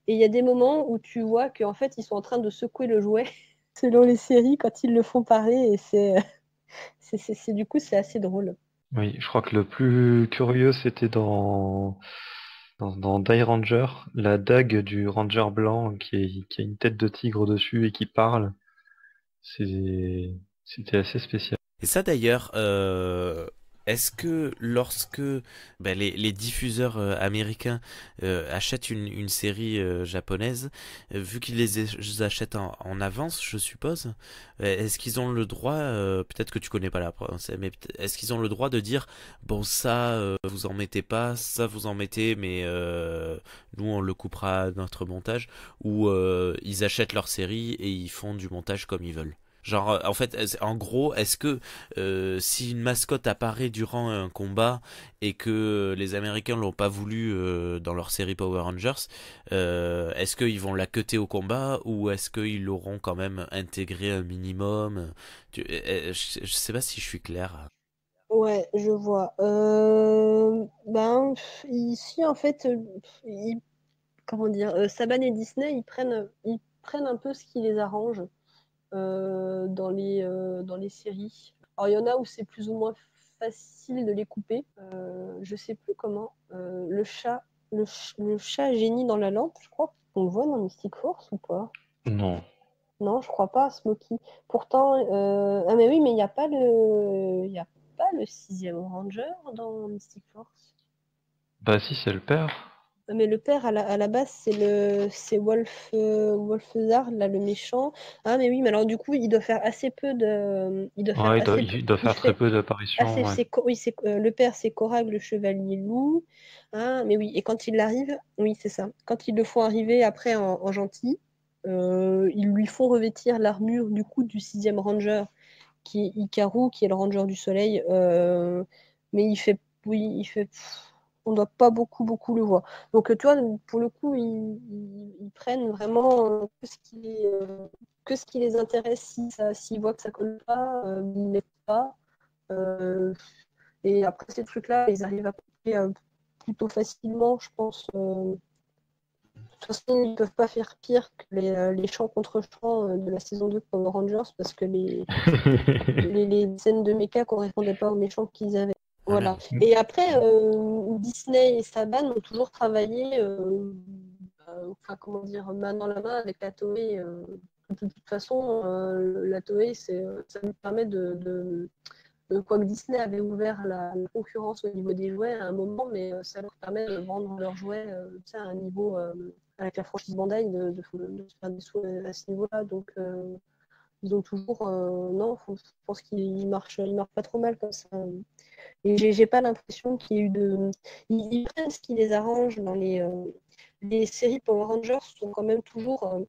et il y a des moments où tu vois qu'en fait, ils sont en train de secouer le jouet, selon les séries, quand ils le font parler, et du coup, c'est assez drôle. Oui, je crois que le plus curieux, c'était dans Die Ranger, la dague du Ranger blanc qui a une tête de tigre dessus et qui parle. C'était assez spécial. Et ça d'ailleurs, est-ce que lorsque les diffuseurs américains achètent une série japonaise, vu qu'ils les achètent en avance, je suppose, est-ce qu'ils ont le droit, peut-être que tu connais pas la réponse, mais est-ce qu'ils ont le droit de dire, bon ça vous en mettez pas, ça vous en mettez, mais nous on le coupera à notre montage, ou ils achètent leur série et ils font du montage comme ils veulent? Genre, en fait, en gros, est-ce que si une mascotte apparaît durant un combat et que les Américains l'ont pas voulu dans leur série Power Rangers, est-ce qu'ils vont la cutter au combat ou est-ce qu'ils l'auront quand même intégré un minimum? Je sais pas si je suis clair. Ouais, je vois. Ici, en fait, comment dire, Saban et Disney, ils prennent un peu ce qui les arrange dans les séries. Alors, il y en a où c'est plus ou moins facile de les couper. Je sais plus comment. Le chat génie dans la lampe, je crois. On le voit dans Mystic Force ou pas? Non. Non, je crois pas, Smokey. Pourtant, ah mais oui, mais il y a pas le sixième Ranger dans Mystic Force. Bah si, c'est le père. Ah, mais le père, à la base, c'est Wolfzard, là, le méchant. Ah, mais oui, mais alors du coup, il doit faire assez peu de. Il doit faire Ouais, assez peu. il doit Il faire très fait peu assez. d'apparitions, ouais. Oui, le père, c'est Korag, le chevalier loup. Ah, mais oui, et quand il arrive, oui, c'est ça. Quand ils le font arriver après en gentil, ils lui font revêtir l'armure du coup du sixième Ranger, qui est Ikaru, qui est le Ranger du Soleil. Mais oui, on ne doit pas beaucoup le voir. Donc, tu vois, pour le coup, ils prennent vraiment que ce qui les intéresse. S'ils voient que ça colle pas, ils ne mettent pas. Euh, et après, ces trucs-là, ils arrivent à couper plutôt facilement, je pense. De toute façon, ils ne peuvent pas faire pire que les champs contre champs de la saison 2 de Power Rangers parce que les scènes de mecha ne correspondaient pas aux méchants qu'ils avaient. Voilà. Voilà. Et après, Disney et Saban ont toujours travaillé, enfin, comment dire, main dans la main avec la Toei. De toute façon, la Toei, ça lui permet quoique Disney avait ouvert la concurrence au niveau des jouets à un moment, mais ça leur permet de vendre leurs jouets à un niveau, avec la franchise Bandai, de se faire des sous à ce niveau-là. Donc, ils ont toujours. Non, je pense qu'ils marchent pas trop mal comme ça. Et j'ai pas l'impression qu'il y ait eu de. Ils prennent ce qui les arrange dans les séries Power Rangers sont quand même toujours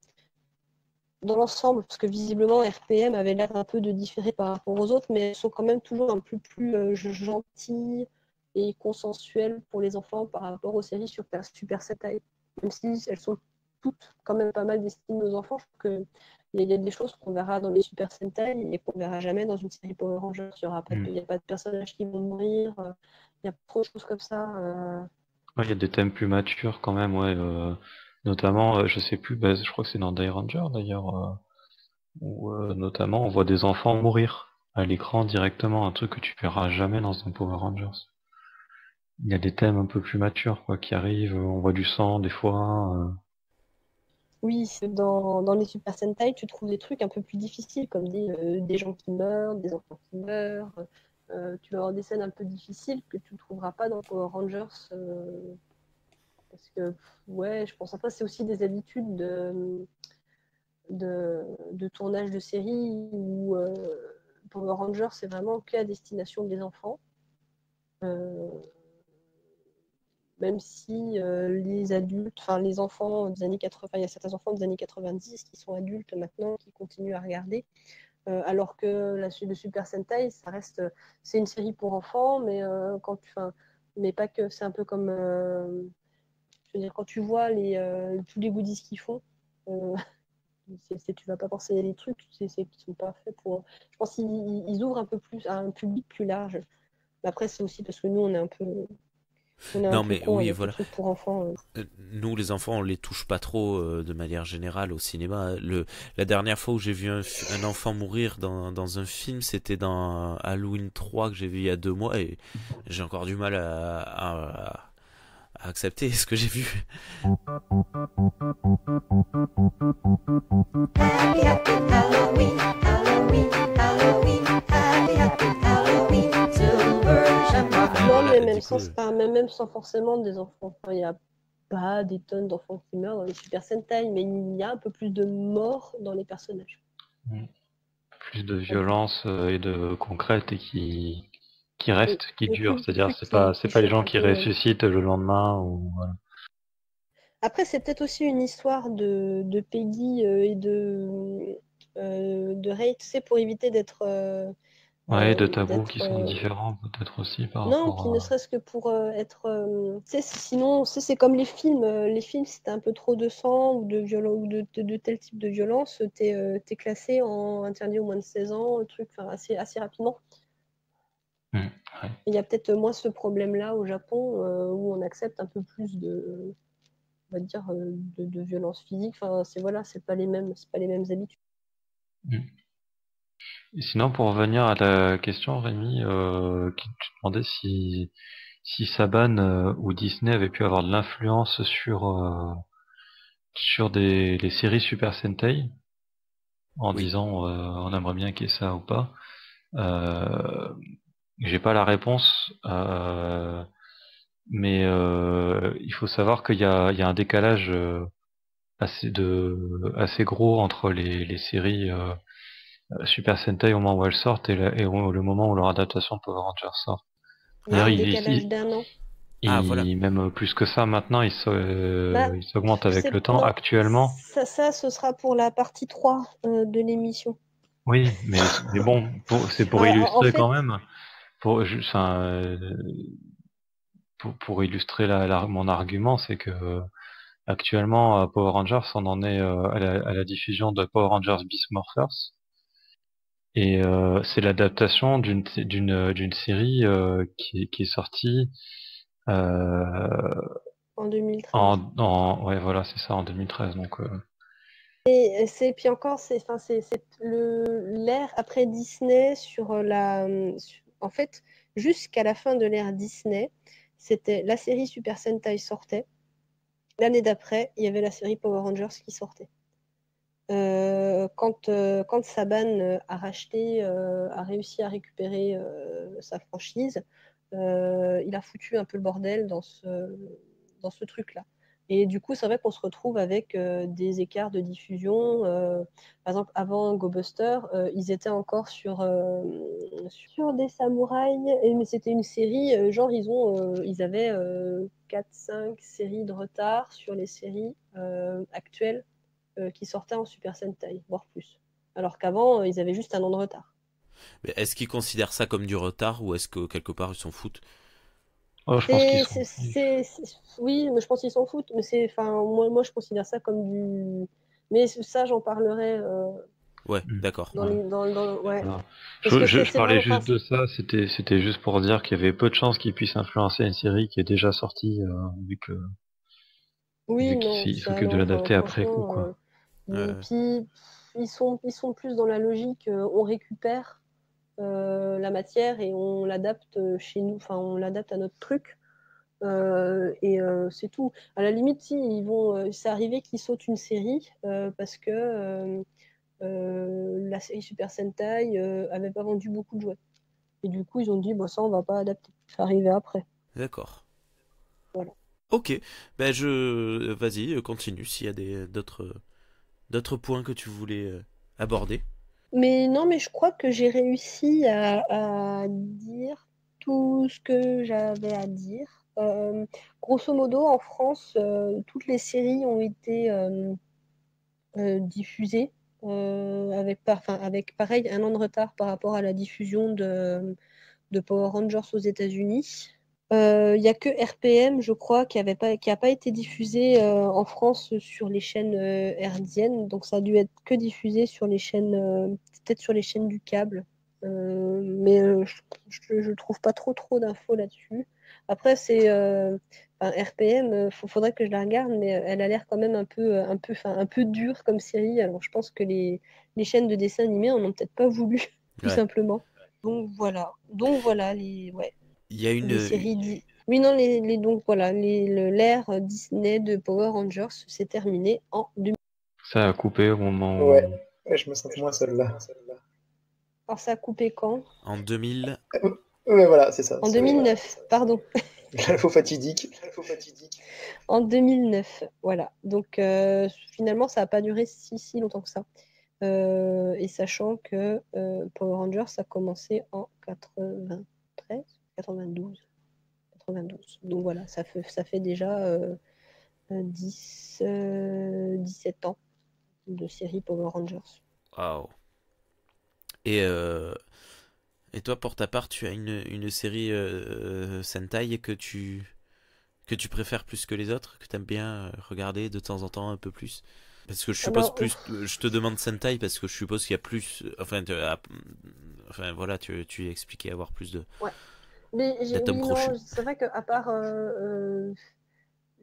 dans l'ensemble, parce que visiblement RPM avait l'air un peu de différer par rapport aux autres, mais elles sont quand même toujours un peu plus gentilles et consensuelles pour les enfants par rapport aux séries Super Sentai. Même si elles sont toutes quand même pas mal destinées aux enfants, je trouve qu'il y a des choses qu'on verra dans les Super Sentai et qu'on verra jamais dans une série Power Rangers. Il n'y a pas de personnages qui vont mourir, il y a trop de choses comme ça. Ouais, il y a des thèmes plus matures quand même, ouais. Notamment, je sais plus, bah, je crois que c'est dans Die Ranger d'ailleurs, où notamment on voit des enfants mourir à l'écran directement, un truc que tu verras jamais dans un Power Rangers. Il y a des thèmes un peu plus matures quoi qui arrivent, on voit du sang des fois. Oui, dans les Super Sentai, tu trouves des trucs un peu plus difficiles, comme des gens qui meurent, des enfants qui meurent. Tu vas avoir des scènes un peu difficiles que tu ne trouveras pas dans Power Rangers. Parce que, ouais, je pense après, c'est aussi des habitudes de tournage de série où Power Rangers, c'est vraiment qu'à destination des enfants. Même si les adultes, enfin les enfants des années 80, il y a certains enfants des années 90 qui sont adultes maintenant, qui continuent à regarder, alors que la suite de Super Sentai, c'est une série pour enfants, mais mais pas que, c'est un peu comme, je veux dire, quand tu vois tous les goodies qu'ils font, tu vas pas penser à des trucs qui sont pas faits pour. Je pense qu'ils ouvrent un peu plus à un public plus large. Mais après, c'est aussi parce que nous, on est un peu Non, mais con oui, avec les voilà. trucs pour enfants. Nous, les enfants, on les touche pas trop de manière générale au cinéma. La dernière fois où j'ai vu un enfant mourir dans un film, c'était dans Halloween 3 que j'ai vu il y a 2 mois et j'ai encore du mal à accepter ce que j'ai vu. Happy, happy Halloween, Halloween, Halloween, happy, happy Halloween, Silver plus. même sans forcément des enfants. Enfin, il n'y a pas des tonnes d'enfants qui meurent dans les Super Sentai, mais il y a un peu plus de morts dans les personnages. Plus de violence et de concrète et qui reste, qui Et dure. plus, C'est-à-dire, plus c'est qui pas les choque gens un qui peu, ouais. ressuscitent le lendemain ou voilà. Après, c'est peut-être aussi une histoire de Peggy de Ray, tu sais, pour éviter d'être Ouais, de tabous qui d'être sont différents peut-être aussi par non, rapport puis ne à. serait-ce que pour être tu sais, sinon tu sais, c'est comme les films si t'as un peu trop de sang ou de violence ou de tel type de violence, t'es classé en interdit au moins de 16 ans, truc, enfin assez rapidement. Ouais. Il y a peut-être moins ce problème-là au Japon où on accepte un peu plus on va dire, de violence physique. Enfin, c'est pas les mêmes habitudes. Et sinon, pour revenir à la question, Rémi, qui tu demandais si Saban ou Disney avaient pu avoir de l'influence sur les séries Super Sentai, en Oui. disant on aimerait bien qu'il y ait ça ou pas. Euh, j'ai pas la réponse, mais il faut savoir qu'il y a un décalage assez gros entre les séries Super Sentai au moment où elles sortent et le moment où leur adaptation Power Rangers sort. Il y a D'ailleurs, un décalage d'un an. Ah, voilà. même plus que ça maintenant, Bah, il s'augmente avec le temps. non, Actuellement, ce sera pour la partie 3 de l'émission. oui, mais bon, c'est pour En illustrer fait, quand même, enfin, pour illustrer mon argument, c'est que actuellement, Power Rangers, on en est à la diffusion de Power Rangers Beast Morphers. Et c'est l'adaptation d'une série qui est sortie en 2013. ouais voilà c'est ça en 2013 donc Et puis encore, c'est l'ère après Disney en fait, jusqu'à la fin de l'ère Disney, c'était la série Super Sentai sortait. L'année d'après, il y avait la série Power Rangers qui sortait. Quand Saban a réussi à récupérer sa franchise, il a foutu un peu le bordel dans ce truc-là. Et du coup, c'est vrai qu'on se retrouve avec des écarts de diffusion. Par exemple, avant Go Buster, ils étaient encore sur des samouraïs, mais c'était une série, genre ils avaient 4-5 séries de retard sur les séries actuelles qui sortaient en Super Sentai, voire plus. Alors qu'avant, ils avaient juste un an de retard. Mais est-ce qu'ils considèrent ça comme du retard ou est-ce que quelque part ils s'en foutent? oh, je pense qu'ils sont Oui, mais je pense qu'ils s'en foutent. Mais moi, je considère ça comme du. Mais ça, j'en parlerai Ouais, d'accord. ouais. voilà. Parce que Je c'est parlais vraiment. juste de ça, c'était juste pour dire qu'il y avait peu de chances qu'ils puissent influencer une série qui est déjà sortie Oui, vu non, qu'ils ça, s'occupent de non. Enfin, l'adapter après coup franchement. quoi. Et puis, ils sont plus dans la logique. On récupère la matière et on l'adapte chez nous. Enfin, on l'adapte à notre truc. C'est tout. À la limite, si c'est arrivé qu'ils sautent une série parce que la série Super Sentai avait pas vendu beaucoup de jouets. Et du coup, ils ont dit, bon, ça, on va pas adapter. Ça arrivait après. D'accord. Voilà. Ok, ben vas-y, continue s'il y a d'autres points que tu voulais aborder. Mais non, mais je crois que j'ai réussi à dire tout ce que j'avais à dire. Grosso modo, en France, toutes les séries ont été diffusées avec pareil un an de retard par rapport à la diffusion de Power Rangers aux États-Unis. Il n'y a que RPM, je crois, qui a pas été diffusé en France sur les chaînes hertziennes. Donc ça a dû être que diffusé sur les chaînes, peut-être sur les chaînes du câble. Mais je trouve pas trop d'infos là-dessus. Après, RPM, faudrait que je la regarde, mais elle a l'air quand même un peu dure comme série. Alors je pense que les chaînes de dessins animés en ont peut-être pas voulu, tout Ouais. simplement. Donc voilà. Ouais. Il y a Les séries. Oui, non, donc voilà, l'ère Disney de Power Rangers s'est terminée en 2000. Ça a coupé au moment où Ouais, je me sens moins seul là. Alors ça a coupé quand? En 2000. Ouais, voilà, c'est ça. En 2009, pardon. L'info fatidique. En 2009, voilà. Donc finalement, ça n'a pas duré si longtemps que ça. Et sachant que Power Rangers, ça a commencé en 93, 92. Donc voilà, ça fait déjà 17 ans de série Power Rangers. Waouh. Et toi, pour ta part, tu as une série Sentai que tu préfères plus que les autres, que tu aimes bien regarder de temps en temps un peu plus? Parce que je suppose je te demande Sentai parce que je suppose qu'il y a plus, enfin voilà, tu expliquais avoir plus de Ouais. Mais d'atomes crochus. non, c'est vrai qu'à part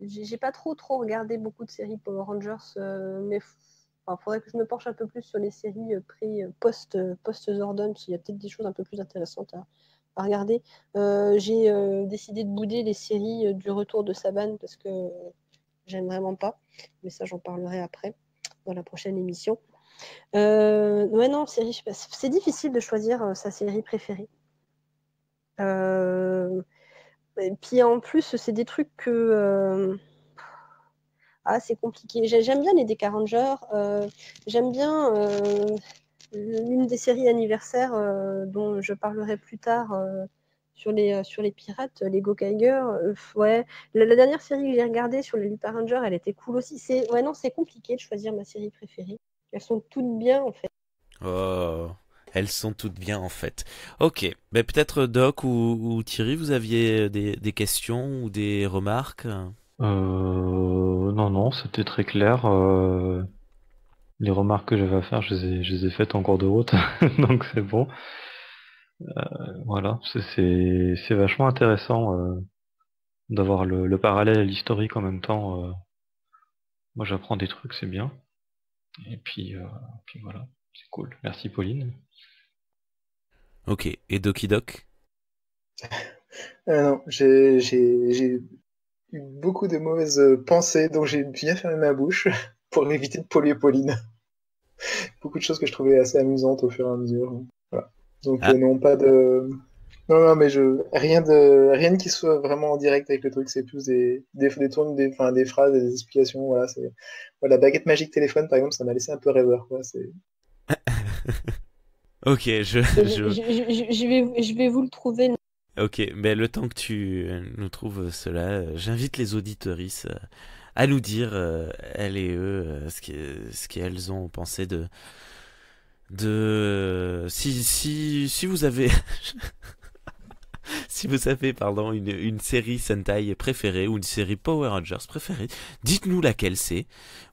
j'ai pas trop regardé beaucoup de séries Power Rangers, mais faudrait que je me penche un peu plus sur les séries post-Zordon, parce qu'il y a peut-être des choses un peu plus intéressantes à regarder. J'ai décidé de bouder les séries du retour de Saban parce que j'aime vraiment pas, mais ça j'en parlerai après dans la prochaine émission. Ouais, non, série, c'est difficile de choisir sa série préférée. Et puis en plus, c'est des trucs que c'est compliqué. J'aime bien les DK Rangers. J'aime bien une des séries anniversaires dont je parlerai plus tard sur les pirates, les Gokaiger. Ouais, la dernière série que j'ai regardée sur les Lupin Rangers, elle était cool aussi. C'est compliqué de choisir ma série préférée. Elles sont toutes bien en fait. Oh, elles sont toutes bien en fait. Ok, mais peut-être Doc ou Thierry, vous aviez des questions ou des remarques? Non, c'était très clair. Les remarques que j'avais à faire, je les ai faites en cours de route, donc c'est bon. Voilà, c'est vachement intéressant d'avoir le parallèle et l'historique en même temps. Moi, j'apprends des trucs, c'est bien. Et puis voilà, c'est cool. Merci Pauline. Ok, et Doki Doc? Non, j'ai eu beaucoup de mauvaises pensées, donc j'ai bien fermé ma bouche pour éviter de polluer Pauline. Beaucoup de choses que je trouvais assez amusantes au fur et à mesure. Voilà. Donc non, pas de... Non, mais rien qui soit vraiment en direct avec le truc, c'est plus des tournes, des phrases, des explications. Voilà, la baguette magique téléphone, par exemple, ça m'a laissé un peu rêveur, quoi. Ok, je vais vous le trouver. Ok, mais le temps que tu nous trouves cela, j'invite les auditrices à nous dire, elles et eux, ce qu'elles ont pensé de si vous avez si vous avez une série Sentai préférée ou une série Power Rangers préférée, dites-nous laquelle c'est.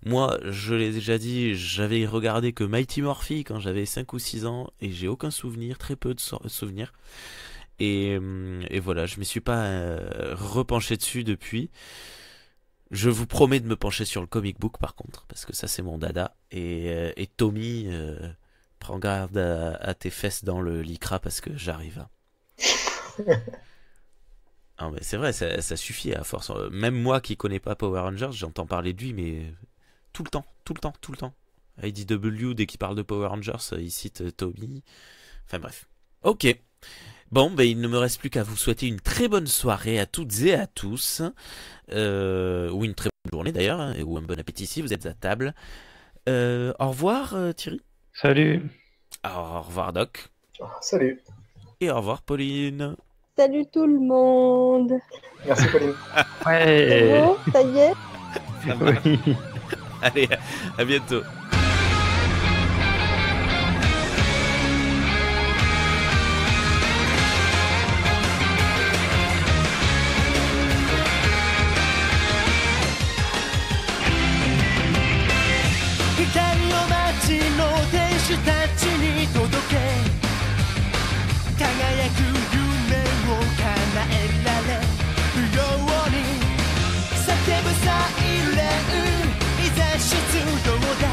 Moi, je l'ai déjà dit, j'avais regardé que Mighty Morphy quand j'avais 5 ou 6 ans et j'ai aucun souvenir, très peu de souvenirs. Et voilà, je m'y suis pas repenché dessus depuis. Je vous promets de me pencher sur le comic book par contre, parce que ça c'est mon dada. Et Tommy, prends garde à tes fesses dans le lycra parce que j'arrive. Non, mais c'est vrai, ça suffit à force. Même moi qui connais pas Power Rangers, j'entends parler de lui, mais tout le temps. IDW, dès qu'il parle de Power Rangers, il cite Tommy. Enfin bref. Ok. Bon, il ne me reste plus qu'à vous souhaiter une très bonne soirée à toutes et à tous. Ou une très bonne journée d'ailleurs, hein, ou un bon appétit si vous êtes à table. Au revoir Thierry. Salut. Au revoir Doc. Salut. Et au revoir Pauline. Salut tout le monde. Merci Pauline. Ouais. Bon, ça y est. Oui. Allez, à bientôt.「叫ぶサイレンいざ出動だ」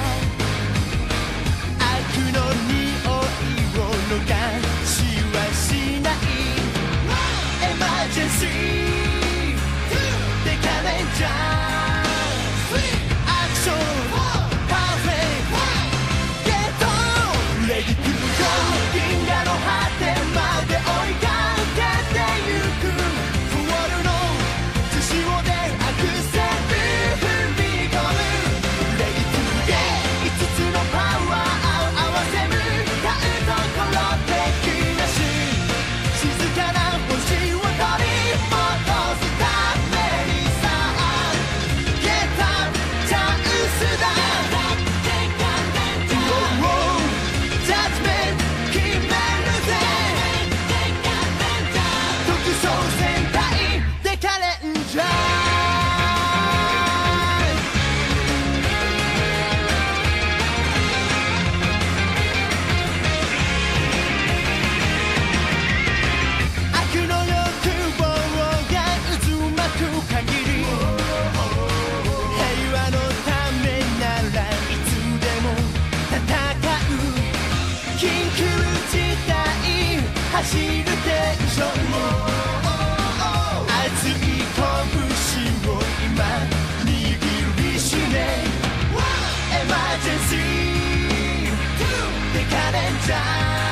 緊急事態走るテンションも熱い拳を今握りしめエマージェンシーデカレンジャー